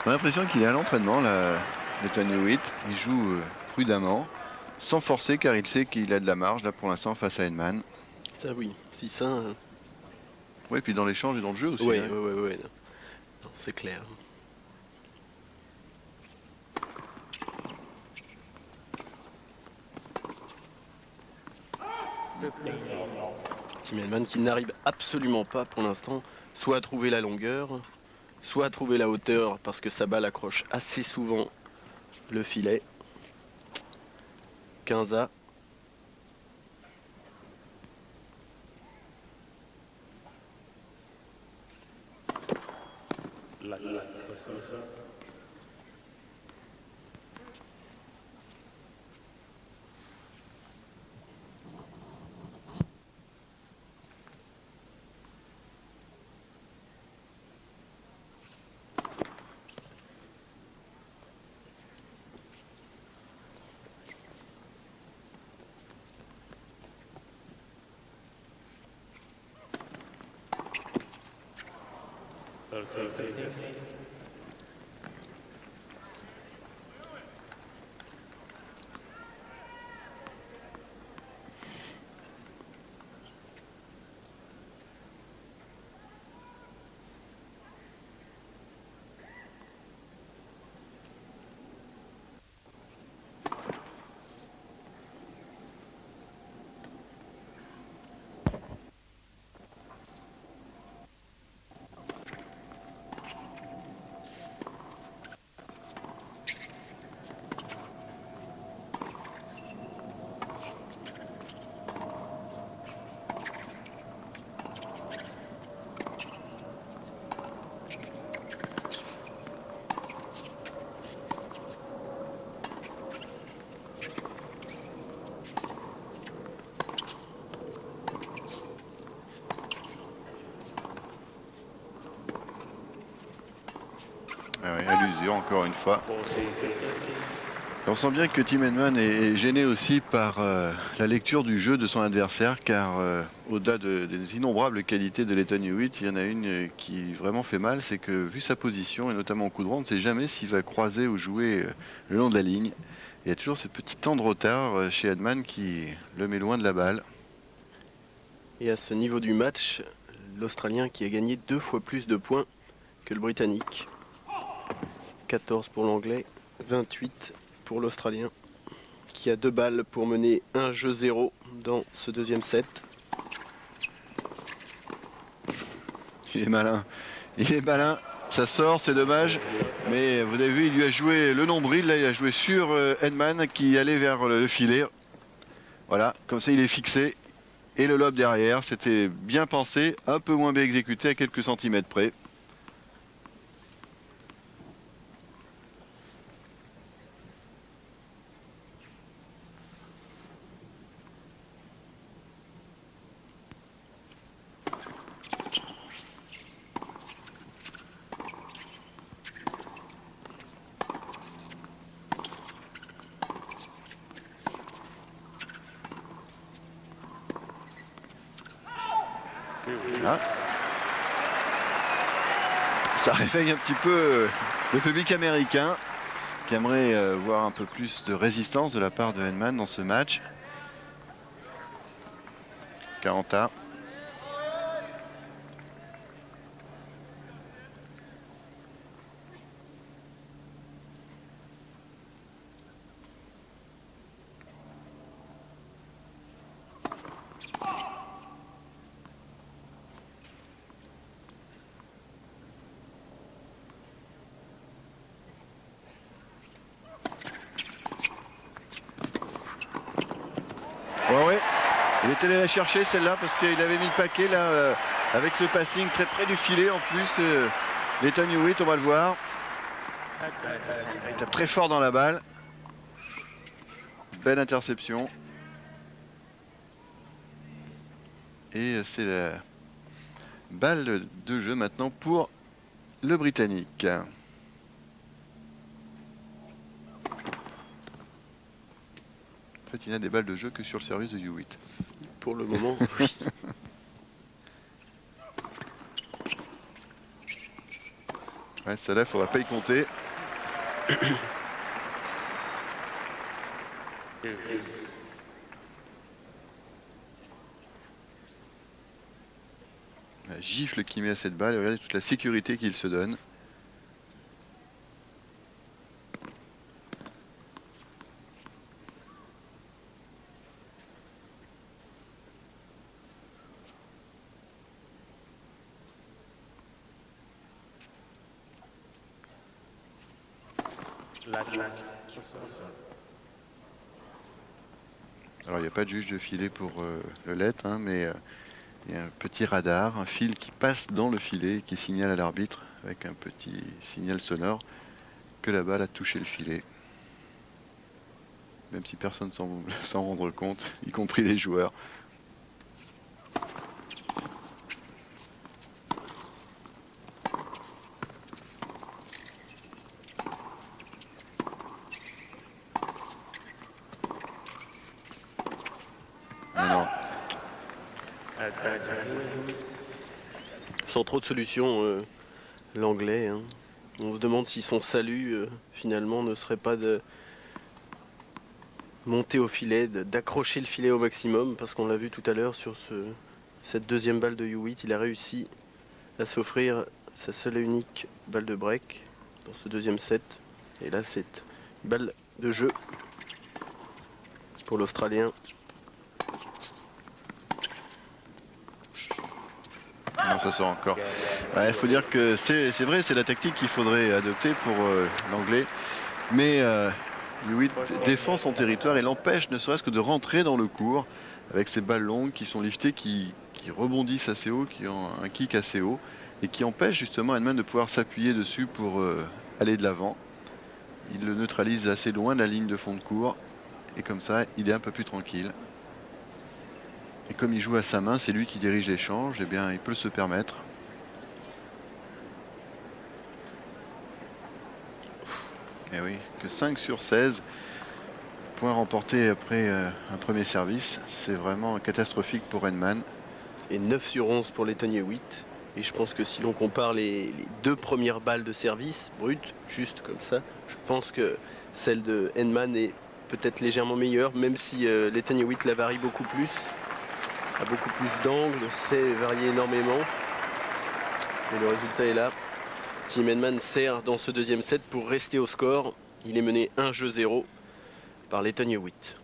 On a l'impression qu'il est à l'entraînement, le Tony Hewitt. Il joue prudemment, sans forcer, car il sait qu'il a de la marge là pour l'instant face à Henman. Ça oui, si ça. Oui, puis dans l'échange et dans le jeu aussi. Oui, hein. oui, c'est clair. Tim Henman qui n'arrive absolument pas pour l'instant, soit à trouver la longueur, soit à trouver la hauteur, parce que sa balle accroche assez souvent le filet. 15A. Ah oui, à l'usure encore une fois. On sent bien que Tim Henman est gêné aussi par la lecture du jeu de son adversaire, car au-delà des innombrables qualités de Lleyton Hewitt, il y en a une qui vraiment fait mal, c'est que vu sa position, et notamment au coup de droit, on ne sait jamais s'il va croiser ou jouer le long de la ligne. Il y a toujours ce petit temps de retard chez Henman qui le met loin de la balle. Et à ce niveau du match, l'Australien qui a gagné 2 fois plus de points que le Britannique. 14 pour l'Anglais, 28 pour l'Australien, qui a 2 balles pour mener un jeu 0 dans ce deuxième set. Il est malin. Il est malin. Ça sort, c'est dommage. Mais vous avez vu, il lui a joué le nombril. Là, il a joué sur Henman qui allait vers le filet. Voilà, comme ça, il est fixé. Et le lob derrière, c'était bien pensé, un peu moins bien exécuté à quelques centimètres près. Voilà. Ça réveille un petit peu le public américain qui aimerait voir un peu plus de résistance de la part de Henman dans ce match. 40A. Ouais, il était allé la chercher celle-là parce qu'il avait mis le paquet là avec ce passing très près du filet en plus. Lleyton Hewitt, on va le voir. Il tape très fort dans la balle. Belle interception. Et c'est la balle de jeu maintenant pour le Britannique. En fait, il n'a des balles de jeu que sur le service de Hewitt. Pour le moment, oui. Ouais, celle-là, il ne faudra pas y compter. La gifle qu'il met à cette balle, et regardez toute la sécurité qu'il se donne. Alors il n'y a pas de juge de filet pour le let, hein, mais il y a un petit radar, un fil qui passe dans le filet et qui signale à l'arbitre avec un petit signal sonore que la balle a touché le filet. Même si personne s'en rendre compte, y compris les joueurs. Non. Sans trop de solutions, l'Anglais. Hein. On se demande si son salut, finalement, ne serait pas de monter au filet, d'accrocher le filet au maximum, parce qu'on l'a vu tout à l'heure sur cette deuxième balle de Hewitt, il a réussi à s'offrir sa seule et unique balle de break dans ce deuxième set. Et là, c'est une balle de jeu pour l'Australien. Non, ça sort encore. Il faut dire que c'est vrai, c'est la tactique qu'il faudrait adopter pour l'Anglais. Mais Hewitt défend son territoire et l'empêche ne serait-ce que de rentrer dans le court avec ces balles longues qui sont liftées, qui rebondissent assez haut, qui ont un kick assez haut et qui empêchent justement Henman de pouvoir s'appuyer dessus pour aller de l'avant. Il le neutralise assez loin de la ligne de fond de court et comme ça il est un peu plus tranquille. Et comme il joue à sa main, c'est lui qui dirige l'échange, et bien il peut se permettre. Et oui, que 5 sur 16 Point remporté après un premier service. C'est vraiment catastrophique pour Henman. Et 9 sur 11 pour Letton Hewitt. Et je pense que si l'on compare les 2 premières balles de service, brutes, juste comme ça, je pense que celle de Henman est peut-être légèrement meilleure, même si Letton Hewitt la varie beaucoup plus, a beaucoup plus d'angles, sait varier énormément. Et le résultat est là. Tim Henman sert dans ce deuxième set pour rester au score. Il est mené 1-0 par Letton Hewitt.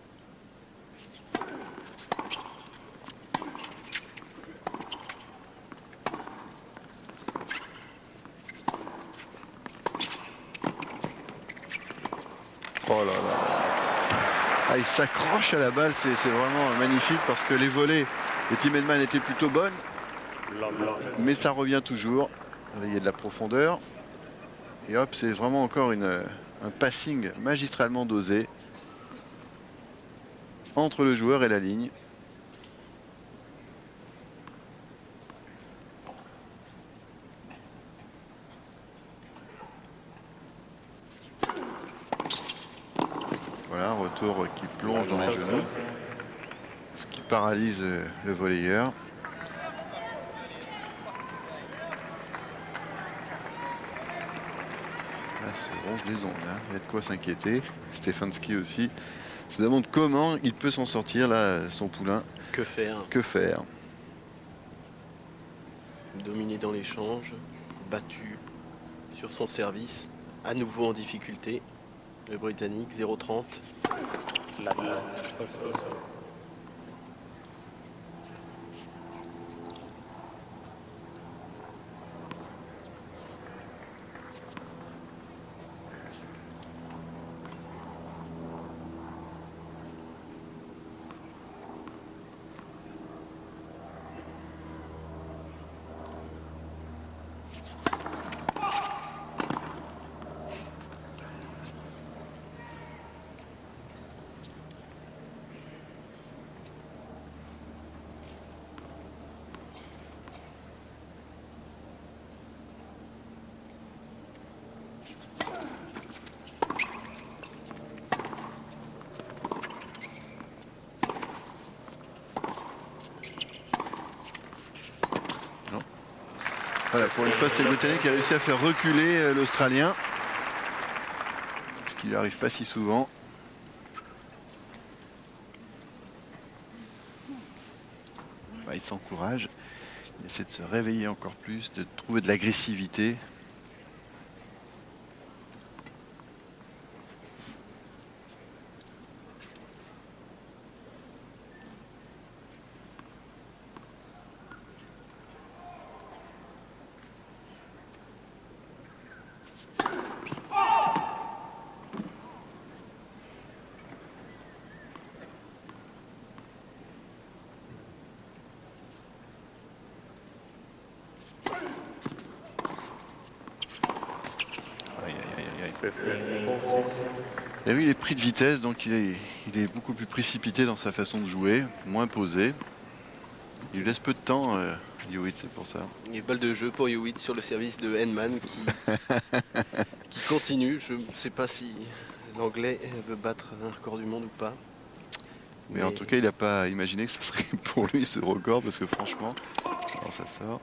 Oh là là. Ah, il s'accroche à la balle, c'est vraiment magnifique parce que les volées de Tim Henman étaient plutôt bonnes. Mais ça revient toujours. Là, il y a de la profondeur. Et hop, c'est vraiment encore un passing magistralement dosé entre le joueur et la ligne. Voilà, un retour qui plonge dans les genoux, ce qui paralyse le volleyeur. Là, se ronge les ongles, hein. Il y a de quoi s'inquiéter. Stefanski aussi se demande comment il peut s'en sortir, là, son poulain. Que faire? Que faire? Dominé dans l'échange, battu sur son service, à nouveau en difficulté. Le Britannique, 0-30. Voilà, pour une fois, c'est le Britannique qui a réussi à faire reculer l'Australien. Ce qui lui arrive pas si souvent. Bah, il s'encourage. Il essaie de se réveiller encore plus, de trouver de l'agressivité. Et oui, il est pris de vitesse, donc il est beaucoup plus précipité dans sa façon de jouer, moins posé. Il lui laisse peu de temps, Hewitt, c'est pour ça. Et balle de jeu pour Hewitt sur le service de Henman qui continue. Je ne sais pas si l'Anglais veut battre un record du monde ou pas. Mais en tout cas, il n'a pas imaginé que ce serait pour lui ce record, parce que franchement, alors ça sort,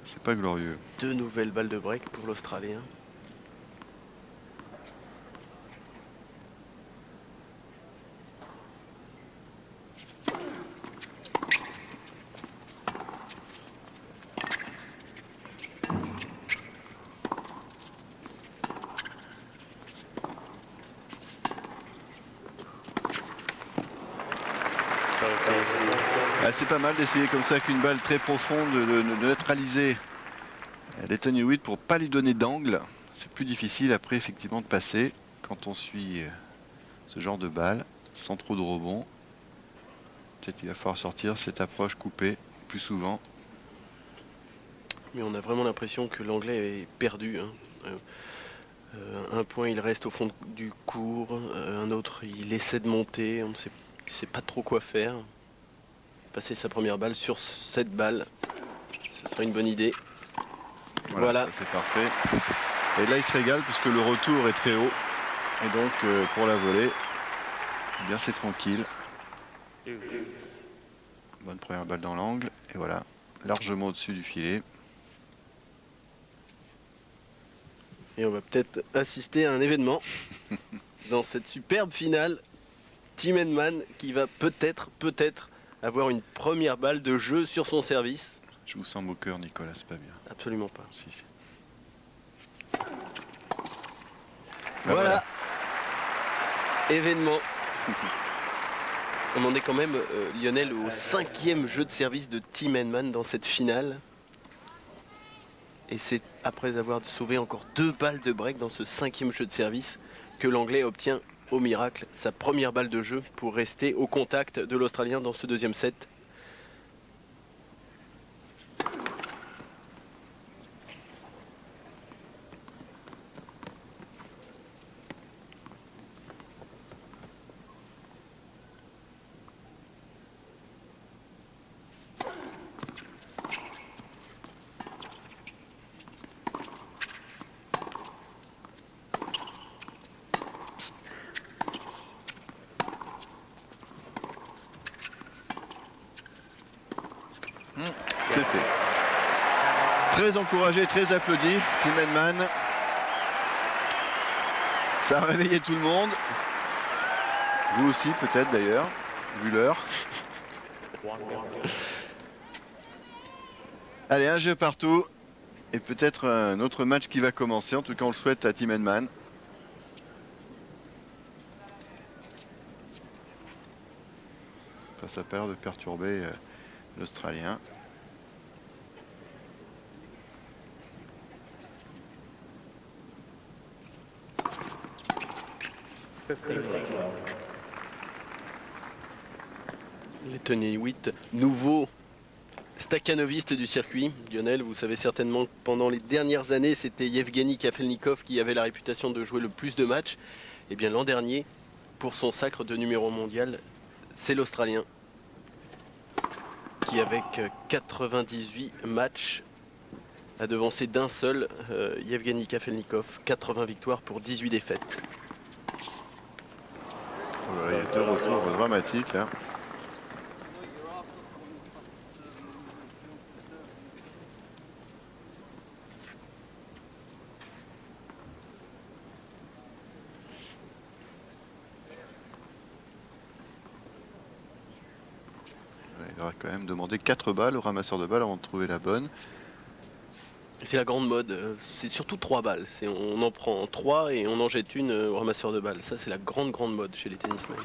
c'est pas glorieux. 2 nouvelles balles de break pour l'Australien. Ah, c'est pas mal d'essayer comme ça qu'une balle très profonde de neutraliser Letton Hewitt pour pas lui donner d'angle. C'est plus difficile après effectivement de passer quand on suit ce genre de balle sans trop de rebond. Peut-être qu'il va falloir sortir cette approche coupée plus souvent. Mais on a vraiment l'impression que l'Anglais est perdu. Un point, il reste au fond du court. Un autre, il essaie de monter. On ne sait pas trop quoi faire. Passer sa première balle sur cette balle, ce serait une bonne idée. Voilà. C'est parfait. Et là, il se régale puisque le retour est très haut. Et donc pour la volée, eh bien c'est tranquille. Bonne première balle dans l'angle. Et voilà, largement au-dessus du filet. Et on va peut-être assister à un événement dans cette superbe finale. Tim Henman qui va peut-être avoir une première balle de jeu sur son service. Je vous sens moqueur, Nicolas, c'est pas bien. Absolument pas. Si, si. Voilà. Événement. On en est quand même, Lionel, au 5e jeu de service de Tim Henman dans cette finale. Et c'est après avoir sauvé encore 2 balles de break dans ce 5e jeu de service que l'Anglais obtient au miracle sa première balle de jeu pour rester au contact de l'Australien dans ce 2e set. C'est fait. Très encouragé, très applaudi, Tim Henman. Ça a réveillé tout le monde. Vous aussi peut-être d'ailleurs, vu l'heure. Allez, un jeu partout. Et peut-être un autre match qui va commencer. En tout cas, on le souhaite à Tim Henman. Ça n'a pas l'air de perturber l'Australien. Les Tony Hewitt, nouveau stakhanoviste du circuit. Lionel, vous savez certainement que pendant les dernières années, c'était Yevgeny Kafelnikov qui avait la réputation de jouer le plus de matchs. Et bien l'an dernier, pour son sacre de numéro mondial, c'est l'Australien qui, avec 98 matchs, a devancé d'un seul Yevgeny Kafelnikov. 80 victoires pour 18 défaites. Il y a 2 retours dramatiques là. Il aura quand même demandé 4 balles au ramasseur de balles avant de trouver la bonne. C'est la grande mode, c'est surtout 3 balles. On en prend 3 et on en jette une au ramasseur de balles. Ça, c'est la grande mode chez les tennismen.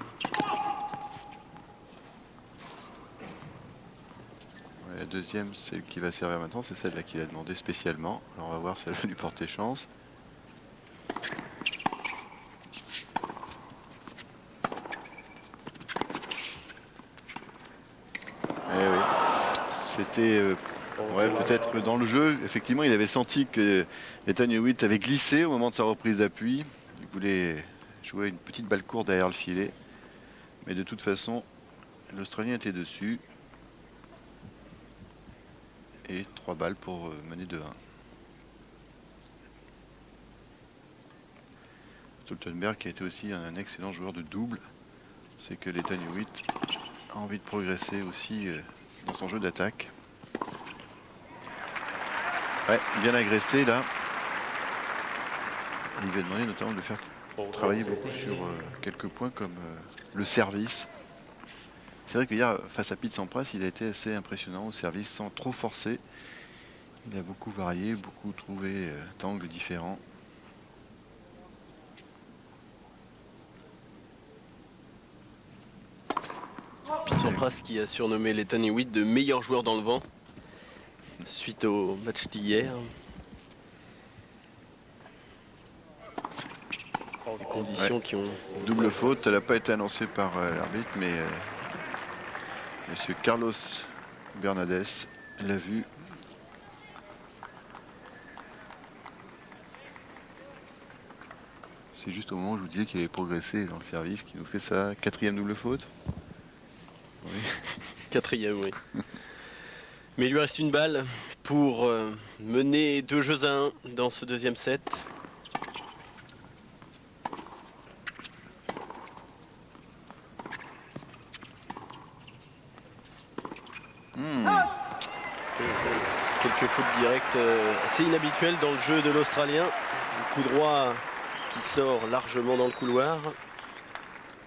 La deuxième, celle qui va servir maintenant, c'est celle-là qu'il a demandé spécialement. Alors on va voir si elle va lui porter chance. Eh oui, c'était ouais, peut-être dans le jeu. Effectivement, il avait senti que Tony Hewitt avait glissé au moment de sa reprise d'appui. Il voulait jouer une petite balle courte derrière le filet. Mais de toute façon, l'Australien était dessus. Et 3 balles pour mener 2-1. Stoltenberg qui a été aussi un excellent joueur de double. C'est que les Tony Hewitt a envie de progresser aussi dans son jeu d'attaque. Ouais, bien agressé là. Et il lui a demandé notamment de le faire travailler beaucoup sur quelques points comme le service. C'est vrai que hier, face à Pete Sampras, il a été assez impressionnant au service sans trop forcer. Il a beaucoup varié, beaucoup trouvé d'angles différents. Pete Sampras qui a surnommé les Tony Hewitt de meilleurs joueurs dans le vent suite au match d'hier. Les conditions qui ont... Double faute, elle n'a pas été annoncée par l'arbitre, mais monsieur Carlos Bernades l'a vu. C'est juste au moment où je vous disais qu'il avait progressé dans le service qui nous fait sa 4e double faute. Oui. 4e, oui. Mais il lui reste une balle pour mener 2 jeux à 1 dans ce 2e set. quelques fautes directes assez inhabituelles dans le jeu de l'Australien. Un coup droit qui sort largement dans le couloir.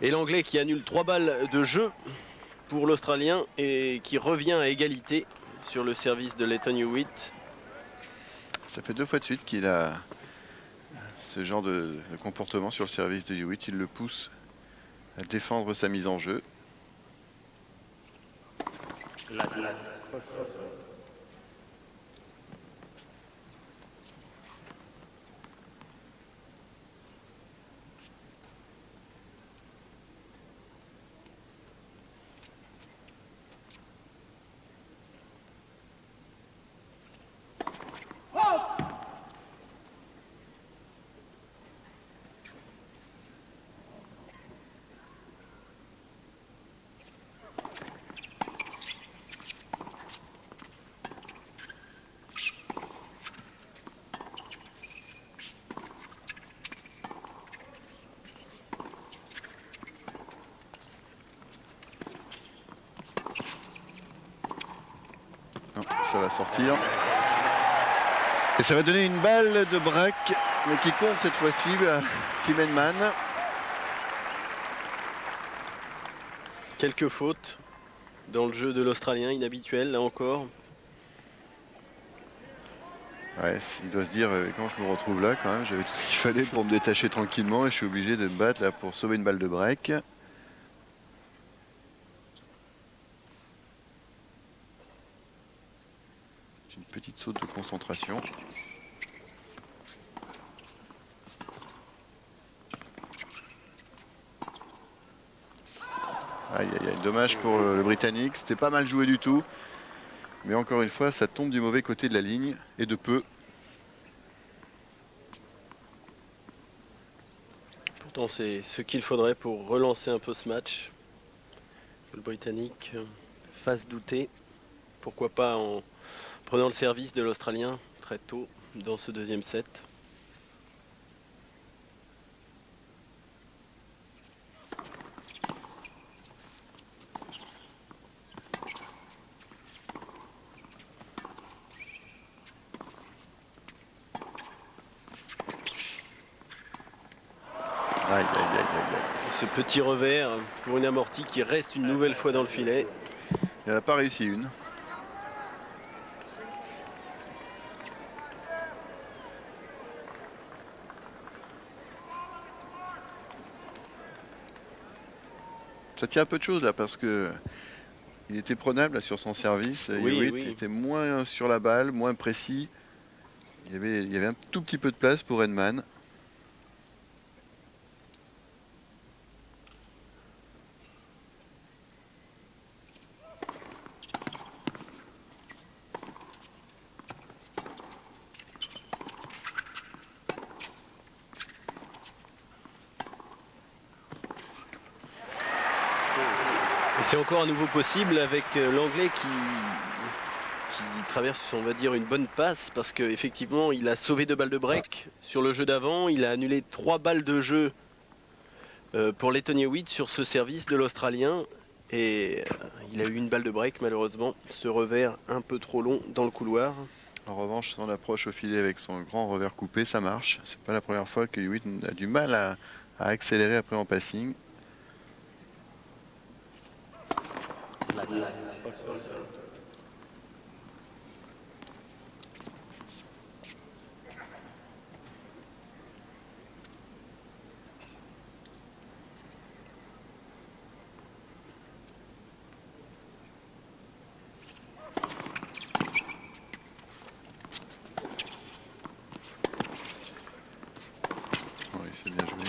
Et l'Anglais qui annule 3 balles de jeu pour l'Australien et qui revient à égalité sur le service de Lleyton Hewitt. Ça fait 2 fois de suite qu'il a ce genre de comportement sur le service de Hewitt. Il le pousse à défendre sa mise en jeu. Non, ça va sortir. Et ça va donner une balle de break, mais qui compte cette fois-ci à Tim Henman. Quelques fautes dans le jeu de l'Australien, inhabituel là encore. Ouais, il doit se dire quand je me retrouve là quand même, j'avais tout ce qu'il fallait pour me détacher tranquillement et je suis obligé de me battre là pour sauver une balle de break. Une petite saute de concentration. Aïe aïe aïe, dommage pour le Britannique, c'était pas mal joué du tout. Mais encore une fois, ça tombe du mauvais côté de la ligne et de peu. Pourtant c'est ce qu'il faudrait pour relancer un peu ce match. Que le Britannique fasse douter. Pourquoi pas en prenant le service de l'Australien très tôt dans ce deuxième set. Aïe aïe aïe aïe aïe. Ce petit revers pour une amortie qui reste une nouvelle fois dans le filet. Il n'a pas réussi une. Ça tient un peu de choses là parce que il était prenable là, sur son service. Oui, Hewitt oui. était moins sur la balle, moins précis. Il y avait un tout petit peu de place pour Henman. Et c'est encore à nouveau possible avec l'Anglais qui traverse, on va dire, une bonne passe parce qu'effectivement, il a sauvé 2 balles de break sur le jeu d'avant. Il a annulé 3 balles de jeu pour Lleyton Hewitt sur ce service de l'Australien. Et il a eu une balle de break, malheureusement. Ce revers un peu trop long dans le couloir. En revanche, son approche au filet avec son grand revers coupé, ça marche. C'est pas la première fois que Hewitt a du mal à accélérer après en passing. Oui, c'est bien joué.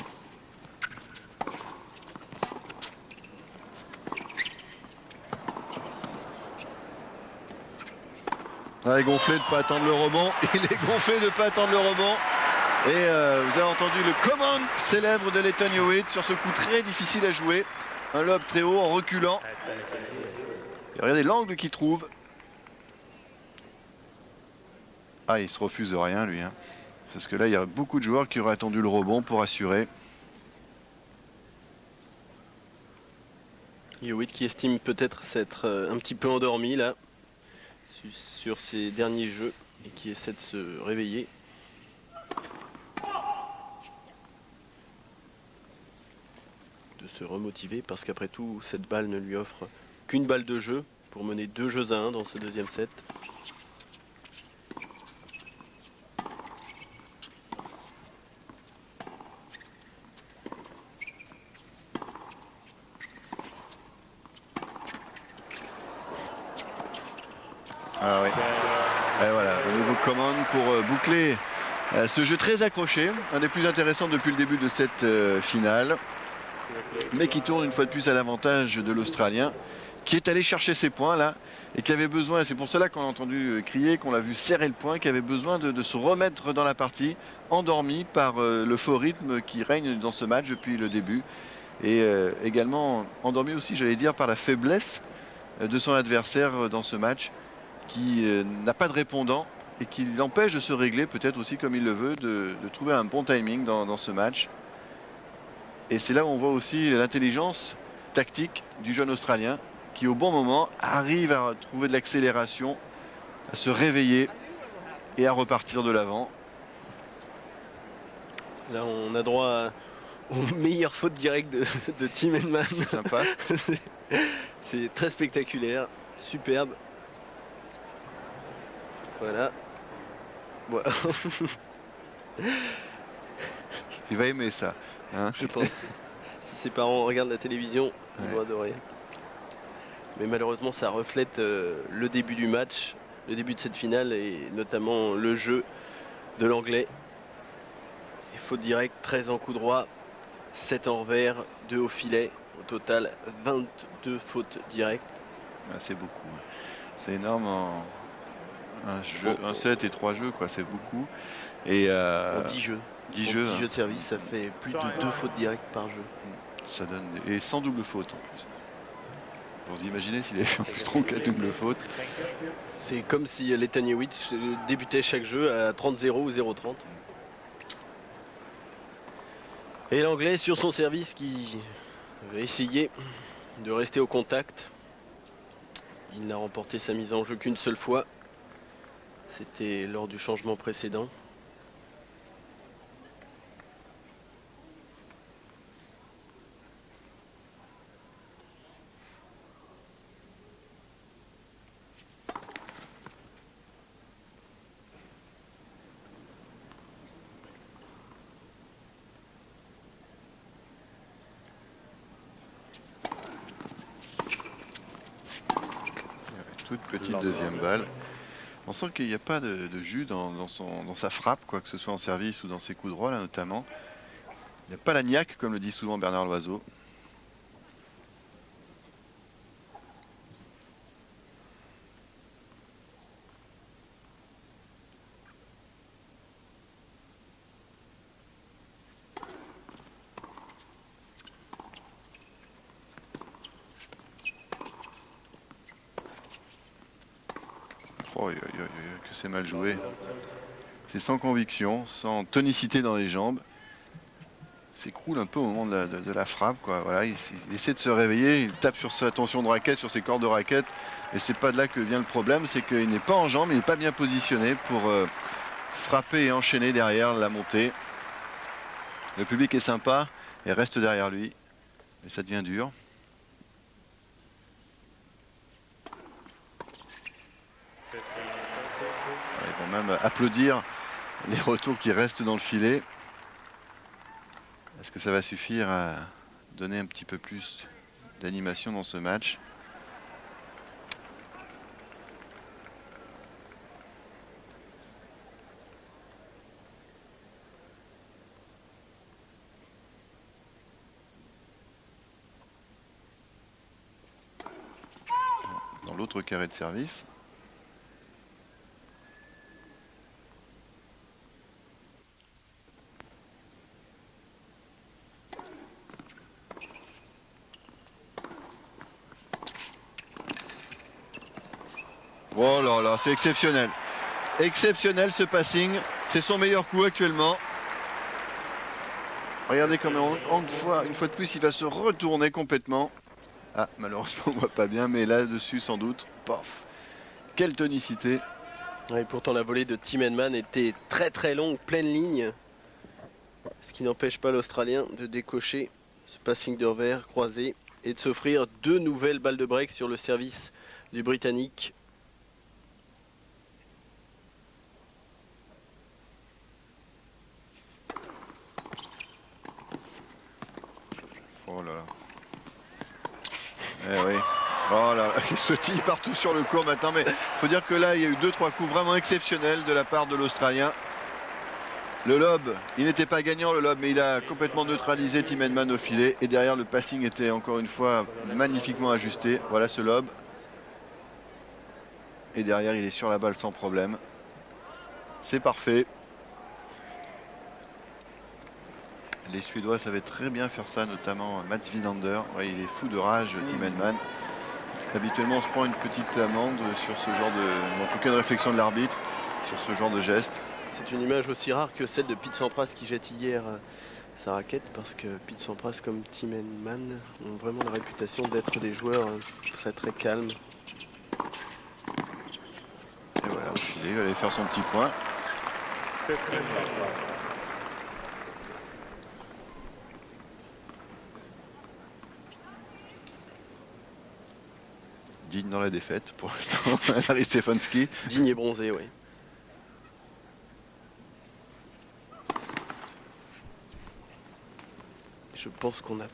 Ah, il est gonflé de ne pas attendre le rebond. Il est gonflé de ne pas attendre le rebond. Et vous avez entendu le command célèbre de Lleyton Hewitt sur ce coup très difficile à jouer. Un lob très haut en reculant. Et regardez l'angle qu'il trouve. Ah, il se refuse rien lui. Hein. Parce que là, il y a beaucoup de joueurs qui auraient attendu le rebond pour assurer. Hewitt qui estime peut-être s'être un petit peu endormi là sur ses derniers jeux et qui essaie de se réveiller. De se remotiver parce qu'après tout, cette balle ne lui offre qu'une balle de jeu pour mener 2-1 dans ce deuxième set. Ah oui. Et voilà, un nouveau commande pour boucler ce jeu très accroché, un des plus intéressants depuis le début de cette finale, mais qui tourne une fois de plus à l'avantage de l'Australien, qui est allé chercher ses points là, et qui avait besoin, c'est pour cela qu'on a entendu crier, qu'on l'a vu serrer le poing, qui avait besoin de se remettre dans la partie, endormi par le faux rythme qui règne dans ce match depuis le début, et également endormi aussi, j'allais dire, par la faiblesse de son adversaire dans ce match, qui n'a pas de répondant et qui l'empêche de se régler peut-être aussi comme il le veut, de trouver un bon timing dans ce match. Et c'est là où on voit aussi l'intelligence tactique du jeune Australien qui au bon moment arrive à trouver de l'accélération, à se réveiller et à repartir de l'avant. Là on a droit aux meilleures fautes directes de Tim Henman. C'est sympa. C'est très spectaculaire, superbe. Voilà. Bon. Il va aimer ça. Hein, je pense. Si ses parents regardent la télévision, ils vont adorer. Mais malheureusement, ça reflète le début du match, le début de cette finale et notamment le jeu de l'anglais. Faute directe, 13 en coup droit, 7 en revers, 2 au filet. Au total, 22 fautes directes. Ah, c'est beaucoup. C'est énorme en un set et 3 jeux, quoi. C'est beaucoup. Et 10 jeux. 10 jeux, 10 jeux de service, ça fait plus de 2 fautes directes par jeu. Ça donne et sans double faute en plus. Vous imaginez s'il avait fait en plus 3 ou 4 double fautes. C'est comme si Letang Hewitt débutait chaque jeu à 30-0 ou 0-30. Et l'anglais sur son service qui va essayer de rester au contact. Il n'a remporté sa mise en jeu qu'une seule fois. C'était lors du changement précédent. Toute petite deuxième balle. On sent qu'il n'y a pas de jus dans sa frappe, quoi que ce soit en service ou dans ses coups droits là notamment. Il n'y a pas la niaque comme le dit souvent Bernard Loiseau. Oh, que c'est mal joué. C'est sans conviction, sans tonicité dans les jambes. S'écroule un peu au moment de la frappe, quoi. Voilà, il essaie de se réveiller, il tape sur sa tension de raquette, sur ses cordes de raquette. Et c'est pas de là que vient le problème, c'est qu'il n'est pas en jambes, il n'est pas bien positionné pour frapper et enchaîner derrière la montée. Le public est sympa et reste derrière lui. Mais ça devient dur. Ils vont même applaudir les retours qui restent dans le filet. Est-ce que ça va suffire à donner un petit peu plus d'animation dans ce match? Dans l'autre carré de service. Oh là là, c'est exceptionnel. Exceptionnel ce passing. C'est son meilleur coup actuellement. Regardez comment une fois de plus il va se retourner complètement. Ah, malheureusement on voit pas bien, mais là-dessus sans doute, pof. Quelle tonicité. Et pourtant la volée de Tim Henman était très longue, pleine ligne. Ce qui n'empêche pas l'Australien de décocher ce passing de revers croisé et de s'offrir 2 nouvelles balles de break sur le service du Britannique. Oh là là. Eh oui. Oh là là, il sautille partout sur le court maintenant, mais il faut dire que là, il y a eu 2-3 coups vraiment exceptionnels de la part de l'Australien. Le lob, il n'était pas gagnant le lob, mais il a complètement neutralisé Tim Henman au filet. Et derrière, le passing était encore une fois magnifiquement ajusté. Voilà ce lob. Et derrière, il est sur la balle sans problème. C'est parfait. Les Suédois savaient très bien faire ça, notamment Mats Wilander. Ouais, il est fou de rage, Tim Henman. Habituellement, on se prend une petite amende sur ce genre de... En tout cas, une réflexion de l'arbitre sur ce genre de geste. C'est une image aussi rare que celle de Pete Sampras qui jette hier sa raquette, parce que Pete Sampras comme Tim Henman ont vraiment la réputation d'être des joueurs très calmes. Et voilà, au filet, il va aller faire son petit point. Digne dans la défaite pour l'instant, Larry Stefanski. Digne et bronzé, oui. Je pense qu'on n'a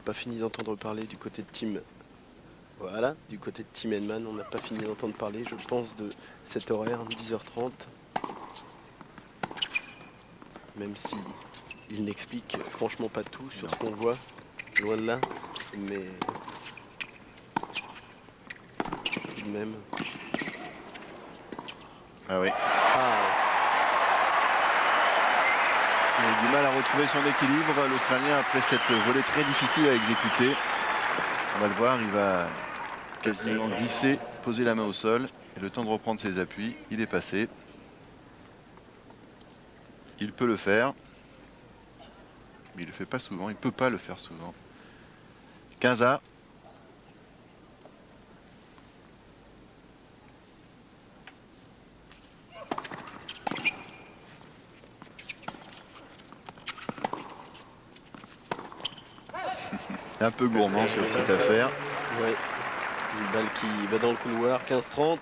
pas fini d'entendre parler du côté de Tim. Voilà, du côté de Tim Henman, on n'a pas fini d'entendre parler, je pense, de cet horaire, 10h30. Même si il n'explique franchement pas tout sur ce qu'on voit, loin de là, mais tout de même. Ah oui. Ah, Il a eu du mal à retrouver son équilibre, l'Australien, après cette volée très difficile à exécuter. On va le voir, il va quasiment glisser, poser la main au sol. Et le temps de reprendre ses appuis, il est passé. Il peut le faire. Mais il ne le fait pas souvent, il ne peut pas le faire souvent. 15-A. Un peu gourmand sur cette affaire. ouais. Une balle qui va dans le couloir, 15-30.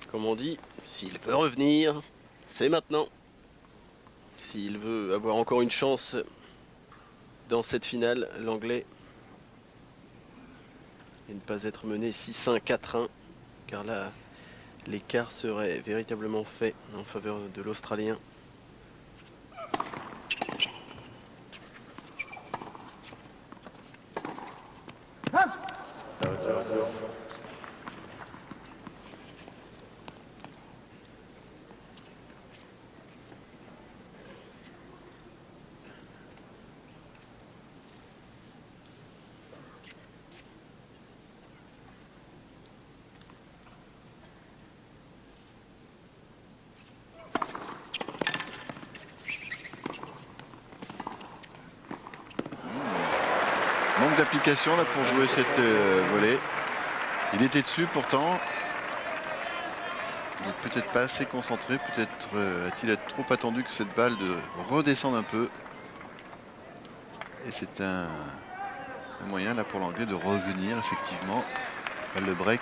Comme on dit, s'il veut revenir, c'est maintenant. S'il veut avoir encore une chance dans cette finale, l'Anglais, et ne pas être mené 6-1, 4-1, car là, l'écart serait véritablement fait en faveur de l'Australien. Manque d'application là pour jouer cette volée. Il était dessus pourtant. Il n'est peut-être pas assez concentré, peut-être a-t-il trop attendu que cette balle redescende un peu. Et c'est un moyen là pour l'Anglais de revenir effectivement. Balle de break.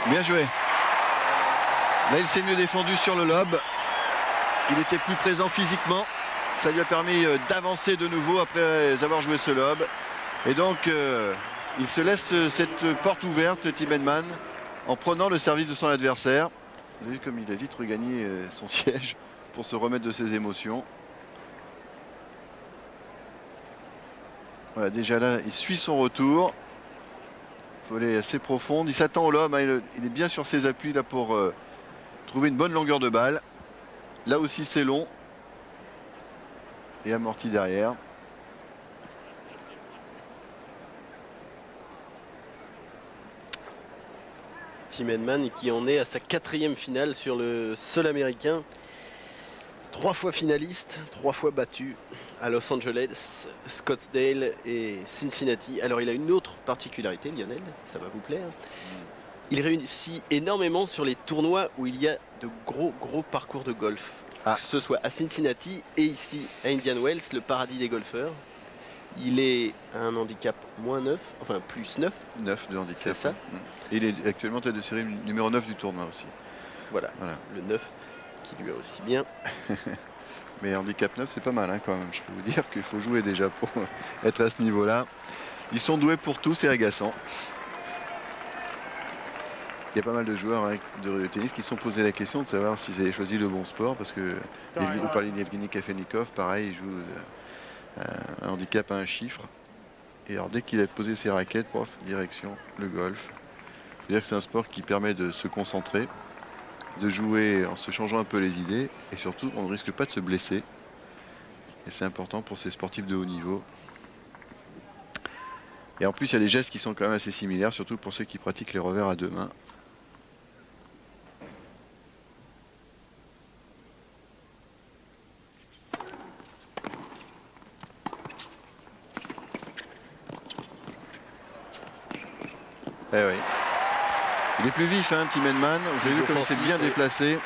Bien joué. Là, il s'est mieux défendu sur le lob. Il était plus présent physiquement. Ça lui a permis d'avancer de nouveau après avoir joué ce lob. Et donc, il se laisse cette porte ouverte, Tim Henman, en prenant le service de son adversaire. Vous avez vu comme il a vite regagné son siège pour se remettre de ses émotions. Voilà, déjà là, il suit son retour. Volée assez profonde. Il s'attend au lob. Hein, il est bien sur ses appuis là pour trouver une bonne longueur de balle. Là aussi c'est long. Et amorti derrière. Tim Henman qui en est à sa 4e finale sur le sol américain. 3 fois finaliste, 3 fois battu à Los Angeles, Scottsdale et Cincinnati. Alors il a une autre particularité, Lionel, ça va vous plaire. Il réussit énormément sur les tournois où il y a de gros parcours de golf. Ah. Que ce soit à Cincinnati et ici à Indian Wells, le paradis des golfeurs. Il est à un handicap -9, enfin +9. 9 de handicap. C'est ça. Et il est actuellement tête de série numéro 9 du tournoi aussi. Voilà. Le 9 qui lui va aussi bien. Mais handicap 9 c'est pas mal hein, quand même. Je peux vous dire qu'il faut jouer déjà pour être à ce niveau-là. Ils sont doués pour tout, c'est agaçant. Il y a pas mal de joueurs hein, de tennis qui se sont posé la question de savoir s'ils avaient choisi le bon sport parce que vous parlez d'Evgeny Kafelnikov, pareil, il joue un handicap à un chiffre. Et alors dès qu'il a posé ses raquettes, direction le golf. C'est-à-dire que c'est un sport qui permet de se concentrer, de jouer en se changeant un peu les idées et surtout on ne risque pas de se blesser. Et c'est important pour ces sportifs de haut niveau. Et en plus il y a des gestes qui sont quand même assez similaires, surtout pour ceux qui pratiquent les revers à deux mains. Eh oui. Il est plus vif, hein, Tim Henman. Vous avez vu comme il s'est bien déplacé.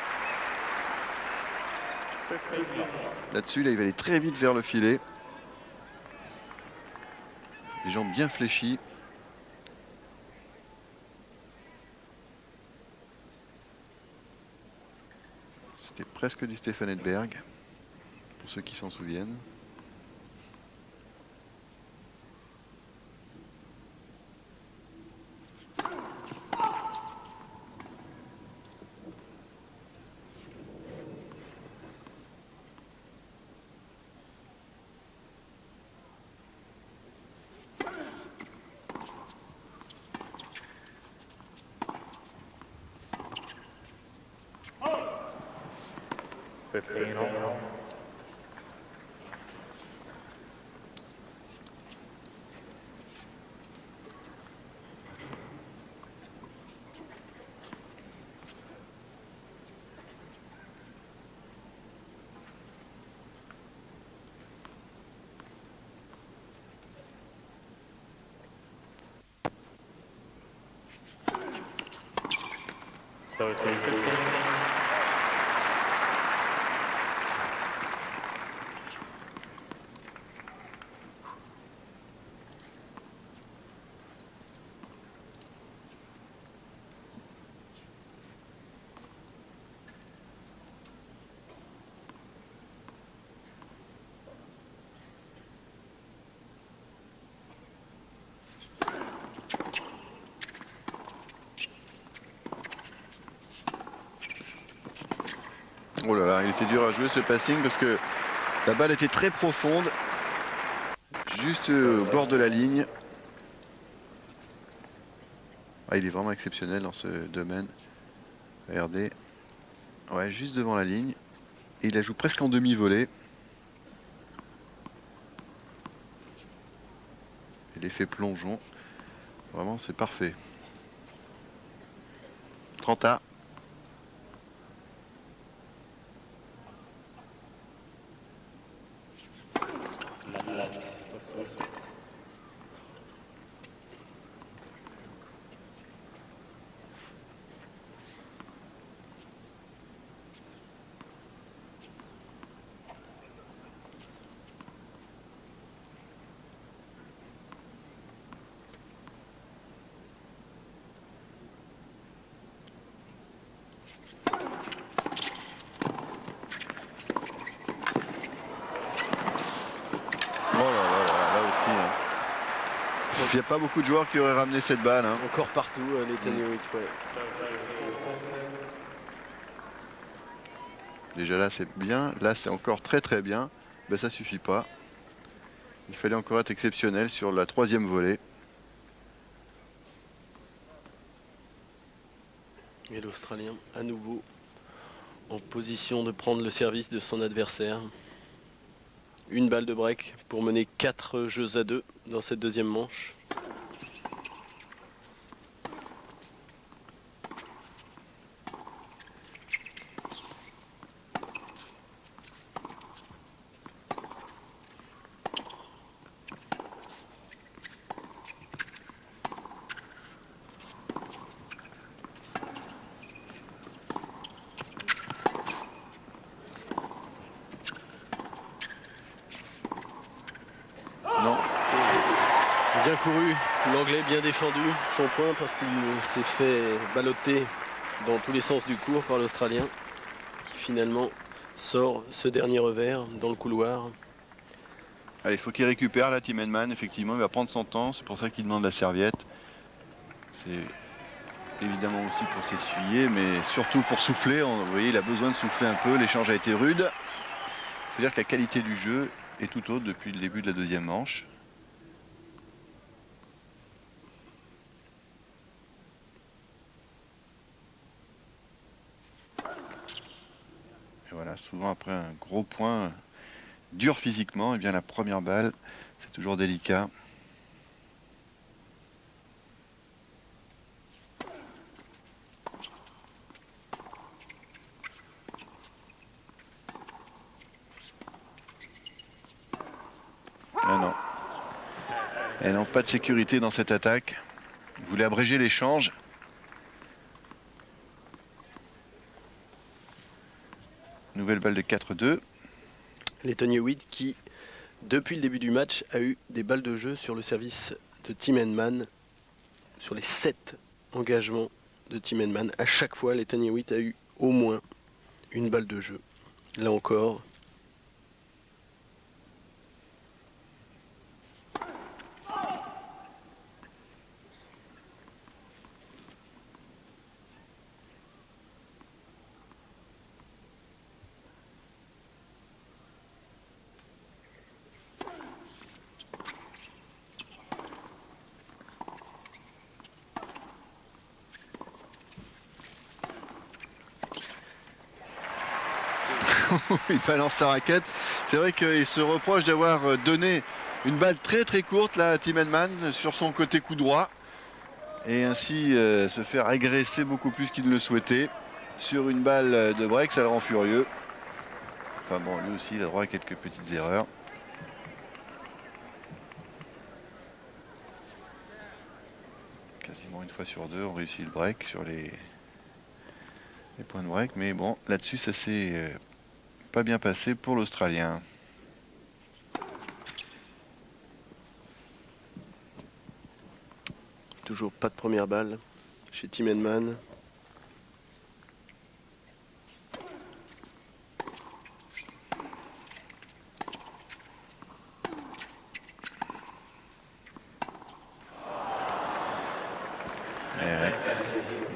Là-dessus, là, il va aller très vite vers le filet. Les jambes bien fléchies. C'était presque du Stefan Edberg, pour ceux qui s'en souviennent. Oh là là, il était dur à jouer ce passing parce que la balle était très profonde, juste au bord de la ligne. Ah, il est vraiment exceptionnel dans ce domaine. Regardez, ouais, juste devant la ligne. Et il la joue presque en demi-volée. Et l'effet plongeon, vraiment c'est parfait. 30A. Il n'y a pas beaucoup de joueurs qui auraient ramené cette balle. Hein. Encore partout, les Hewitt, ouais. Déjà là c'est bien, là c'est encore très bien. Ben, ça suffit pas. Il fallait encore être exceptionnel sur la troisième volée. Et l'Australien à nouveau en position de prendre le service de son adversaire. Une balle de break pour mener 4 jeux à 2 dans cette deuxième manche. Non. Bien couru, l'anglais bien défendu son point parce qu'il s'est fait balloter dans tous les sens du court par l'Australien qui finalement sort ce dernier revers dans le couloir. Allez, il faut qu'il récupère là, Tim Henman. Effectivement, il va prendre son temps. C'est pour ça qu'il demande la serviette. C'est évidemment aussi pour s'essuyer, mais surtout pour souffler. Vous voyez, il a besoin de souffler un peu. L'échange a été rude. C'est-à-dire que la qualité du jeu est tout autre depuis le début de la deuxième manche. Et voilà, souvent après un gros point dur physiquement, et bien la première balle, c'est toujours délicat. Ah non. Et non, pas de sécurité dans cette attaque. Il voulait abréger l'échange. Nouvelle balle de 4-2. Letton Hewitt qui, depuis le début du match, a eu des balles de jeu sur le service de Tim Henman. Sur les 7 engagements de Tim Henman, à chaque fois, Letton Hewitt a eu au moins une balle de jeu. Là encore. Il balance sa raquette. C'est vrai qu'il se reproche d'avoir donné une balle très très courte là à Tim Henman sur son côté coup droit. Et ainsi se faire agresser beaucoup plus qu'il ne le souhaitait. Sur une balle de break, ça le rend furieux. Enfin bon, lui aussi, il a droit à quelques petites erreurs. Quasiment une fois sur deux, on réussit le break sur les points de break. Mais bon, là-dessus, ça s'est pas bien passé pour l'Australien. Toujours pas de première balle chez Tim Henman.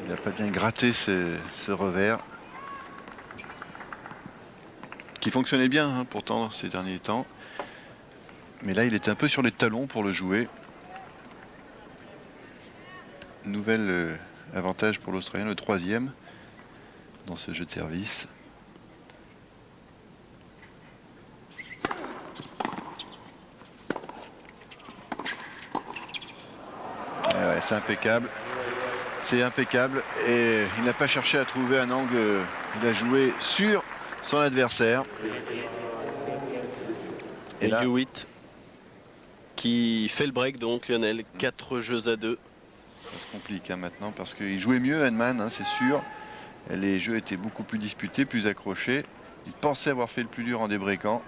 Il n'a pas bien gratté ce revers. Qui fonctionnait bien hein, pourtant ces derniers temps. Mais là, il était un peu sur les talons pour le jouer. Nouvel avantage pour l'Australien, le 3e dans ce jeu de service. Ouais, c'est impeccable. C'est impeccable. Et il n'a pas cherché à trouver un angle. Il a joué sur son adversaire. Et là, Hewitt qui fait le break donc, Lionel. 4 jeux à 2. Ça se complique hein, maintenant parce qu'il jouait mieux Henman, hein, c'est sûr. Les jeux étaient beaucoup plus disputés, plus accrochés. Il pensait avoir fait le plus dur en débreakant.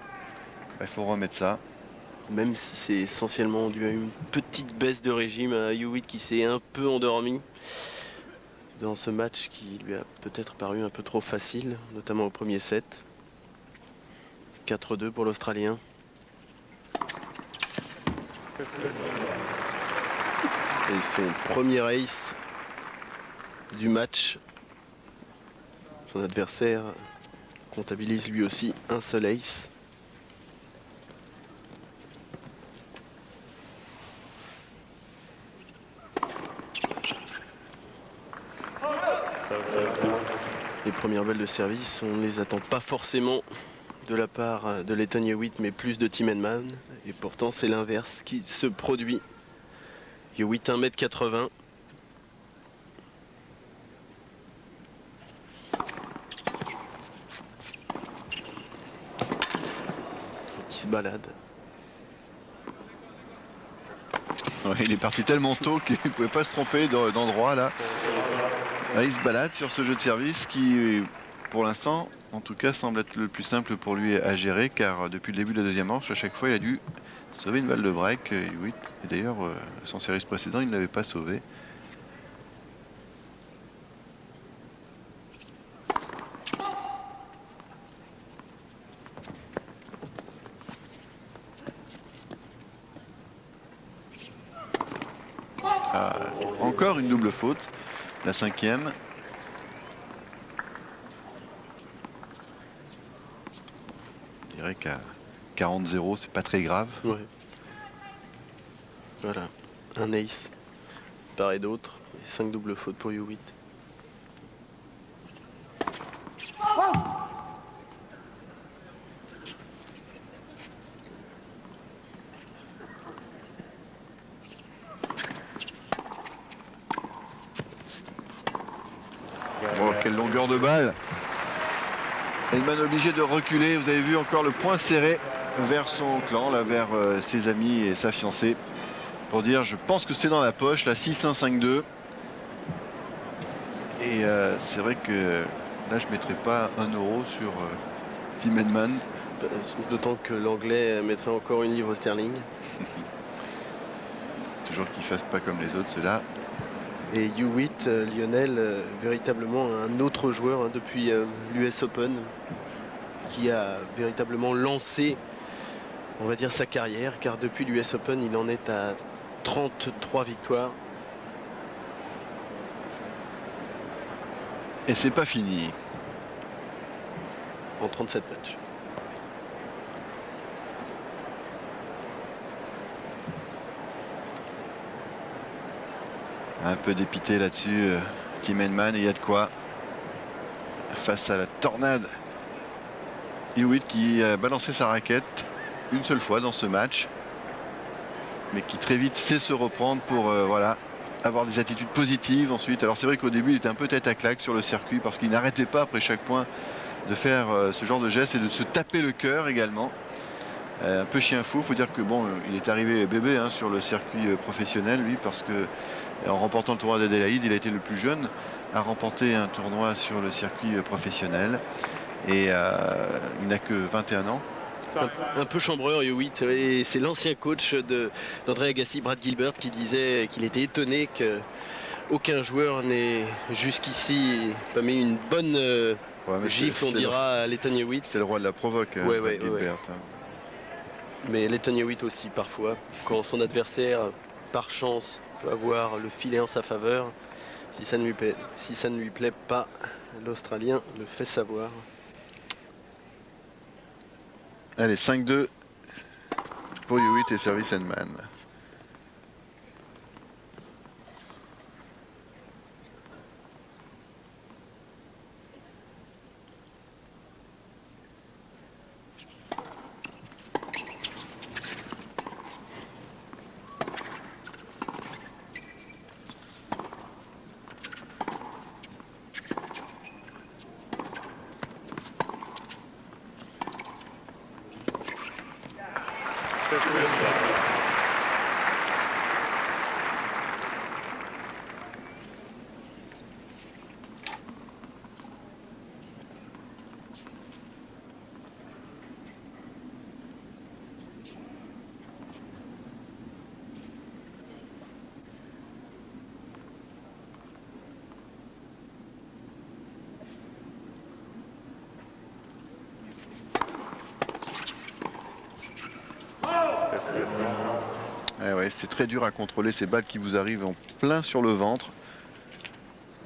Il faut remettre ça. Même si c'est essentiellement dû à une petite baisse de régime à Hewitt qui s'est un peu endormi dans ce match qui lui a peut-être paru un peu trop facile, notamment au premier set. 4-2 pour l'Australien. Et son premier ace du match. Son adversaire comptabilise lui aussi un seul ace. Les premières balles de service, on ne les attend pas forcément de la part de Lleyton Hewitt, mais plus de Tim Henman. Et pourtant, c'est l'inverse qui se produit. Hewitt 1m80. Qui se balade. Ouais, il est parti tellement tôt qu'il ne pouvait pas se tromper d'endroit là. Là. Il se balade sur ce jeu de service qui, pour l'instant, en tout cas, semble être le plus simple pour lui à gérer, car depuis le début de la deuxième manche, à chaque fois, il a dû sauver une balle de break. Oui. Et d'ailleurs, son service précédent, il ne l'avait pas sauvé. Encore une double faute, la 5e. Je dirais qu'à 40-0, c'est pas très grave. Ouais. Voilà, un ace, part et d'autre, et 5 doubles fautes pour Hewitt. Oh, quelle longueur de balle. Henman obligé de reculer. Vous avez vu encore le poing serré vers son clan, là, vers ses amis et sa fiancée. Pour dire, je pense que c'est dans la poche, la 6-1, 5-2. Et c'est vrai que là, je ne mettrai pas 1 euro sur Tim Henman. D'autant que l'anglais mettrait encore une livre sterling. Toujours qu'il ne fasse pas comme les autres, ceux-là. Et Hewitt, Lionel, véritablement un autre joueur hein, depuis l'US Open, qui a véritablement lancé, on va dire, sa carrière, car depuis l'US Open, il en est à 33 victoires. Et c'est pas fini. En 37 matchs. Un peu dépité là-dessus, Tim Henman, et il y a de quoi. Face à la tornade. Hewitt qui a balancé sa raquette une seule fois dans ce match, mais qui très vite sait se reprendre pour voilà, avoir des attitudes positives ensuite. Alors c'est vrai qu'au début il était un peu tête à claque sur le circuit parce qu'il n'arrêtait pas après chaque point de faire ce genre de geste et de se taper le cœur également. Un peu chien fou, faut dire que bon, il est arrivé bébé hein, sur le circuit professionnel lui, parce que en remportant le tournoi d'Adélaïde, il a été le plus jeune à remporter un tournoi sur le circuit professionnel, et il n'a que 21 ans. Un peu chambreur Hewitt, et c'est l'ancien coach d'André Agassi, Brad Gilbert, qui disait qu'il était étonné qu'aucun joueur n'ait jusqu'ici pas mis une bonne gifle, on dira, à Lleyton Hewitt. C'est le roi de la provoque, ouais, Brad Gilbert. Ouais. Mais Lleyton Hewitt aussi parfois, quand son adversaire, par chance, peut avoir le filet en sa faveur, si ça ne lui plaît pas, l'Australien le fait savoir. Allez, 5-2 pour Hewitt et service Henman. Ouais, c'est très dur à contrôler ces balles qui vous arrivent en plein sur le ventre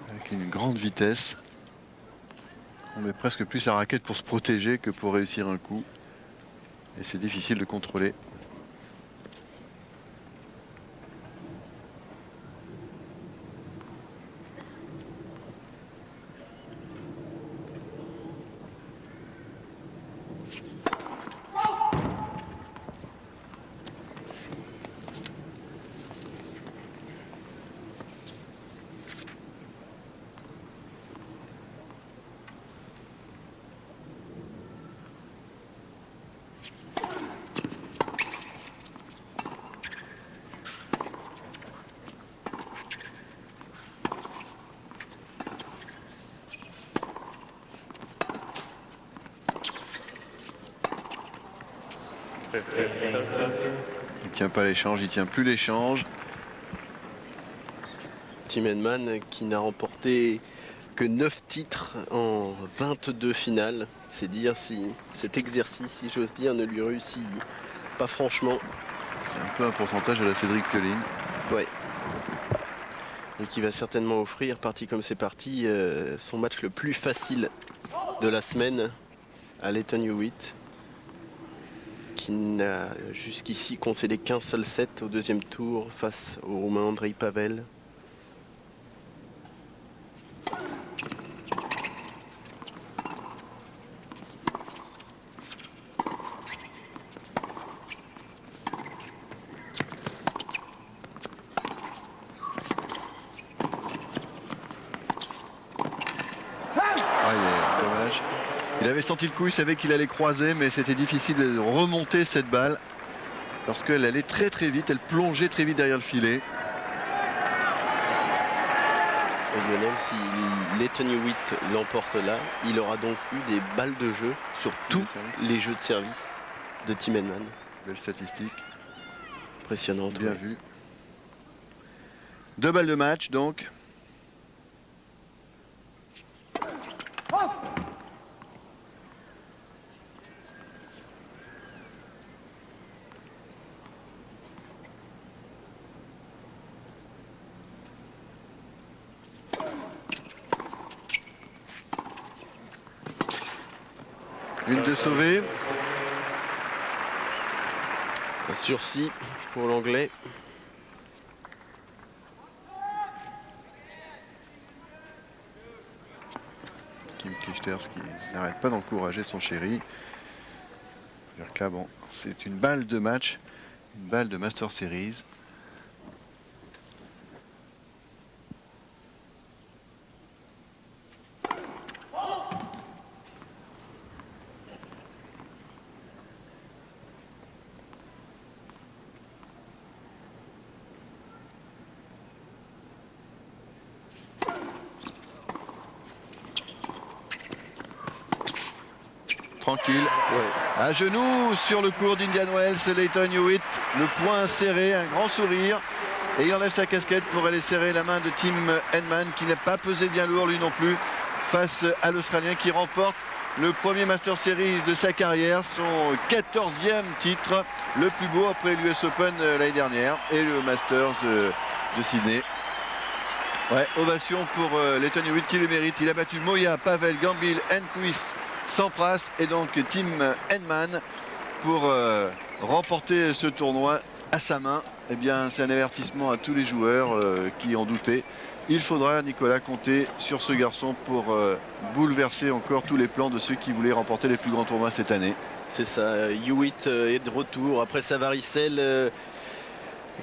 avec une grande vitesse. On met presque plus la raquette pour se protéger que pour réussir un coup, et c'est difficile de contrôler. Il tient pas l'échange, il tient plus l'échange. Tim Henman qui n'a remporté que 9 titres en 22 finales. C'est dire si cet exercice, si j'ose dire, ne lui réussit pas franchement. C'est un peu un pourcentage à la Cédric Pioline. Ouais. Et qui va certainement offrir, parti comme c'est parti, son match le plus facile de la semaine à Lleyton Hewitt, qui n'a jusqu'ici concédé qu'un seul set au deuxième tour face au Roumain Andrei Pavel. Dommage. Il avait senti le coup, il savait qu'il allait croiser, mais c'était difficile de remonter cette balle parce qu'elle allait très très vite, elle plongeait très vite derrière le filet. Et Lionel, si Lleyton Hewitt l'emporte là, il aura donc eu des balles de jeu sur tous les jeux de service de Tim Henman. Belle statistique. Impressionnante. Bien vu. 2 balles de match donc. Une de sauvée. Un sursis pour l'anglais. Kim Clijsters qui n'arrête pas d'encourager son chéri. Là, bon, c'est une balle de match, une balle de Master Series. Tranquille, ouais. À genoux sur le court d'Indian Wells, Lleyton Hewitt, le poing serré, un grand sourire, et il enlève sa casquette pour aller serrer la main de Tim Henman qui n'a pas pesé bien lourd lui non plus face à l'Australien qui remporte le premier Master Series de sa carrière, son 14e titre, le plus beau après l'US Open l'année dernière et le Masters de Sydney. Ouais, ovation pour Lleyton Hewitt qui le mérite. Il a battu Moya, Pavel, Gambil, Enquist, Sampras et donc Tim Henman pour remporter ce tournoi à sa main. Eh bien, c'est un avertissement à tous les joueurs qui en doutaient. Il faudra, Nicolas, compter sur ce garçon pour bouleverser encore tous les plans de ceux qui voulaient remporter les plus grands tournois cette année. C'est ça, Hewitt est de retour après sa varicelle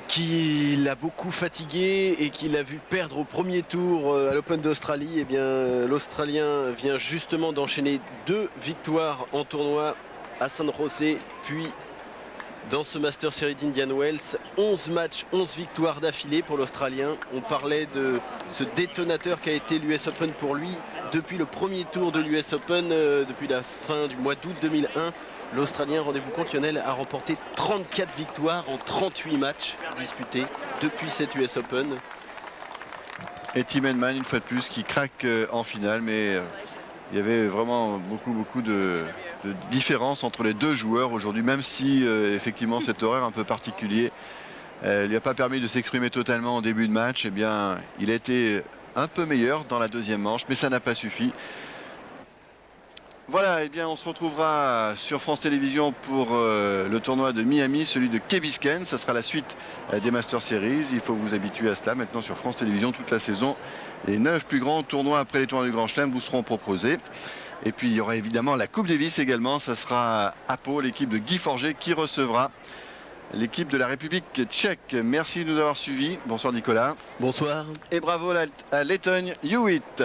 qui l'a beaucoup fatigué et qui l'a vu perdre au premier tour à l'Open d'Australie. Eh bien, l'Australien vient justement d'enchaîner 2 victoires en tournoi à San José, puis dans ce Master Series d'Indian Wells, 11 matchs, 11 victoires d'affilée pour l'Australien. On parlait de ce détonateur qu'a été l'US Open pour lui depuis le premier tour de l'US Open, depuis la fin du mois d'août 2001. L'Australien, rendez-vous compte Lionel, a remporté 34 victoires en 38 matchs disputés depuis cet US Open. Et Tim Henman, une fois de plus, qui craque en finale, mais il y avait vraiment beaucoup de différence entre les deux joueurs aujourd'hui, même si effectivement cet horaire un peu particulier ne lui a pas permis de s'exprimer totalement en début de match. Eh bien, il a été un peu meilleur dans la deuxième manche, mais ça n'a pas suffi. Voilà, eh bien on se retrouvera sur France Télévisions pour le tournoi de Miami, celui de Key Biscayne. Ça sera la suite des Master Series. Il faut vous habituer à cela maintenant sur France Télévisions toute la saison. Les 9 plus grands tournois après les tournois du Grand Chelem vous seront proposés. Et puis il y aura évidemment la Coupe Davis également. Ça sera à Pau, l'équipe de Guy Forget qui recevra l'équipe de la République tchèque. Merci de nous avoir suivis. Bonsoir Nicolas. Bonsoir. Et bravo à Lleyton Hewitt.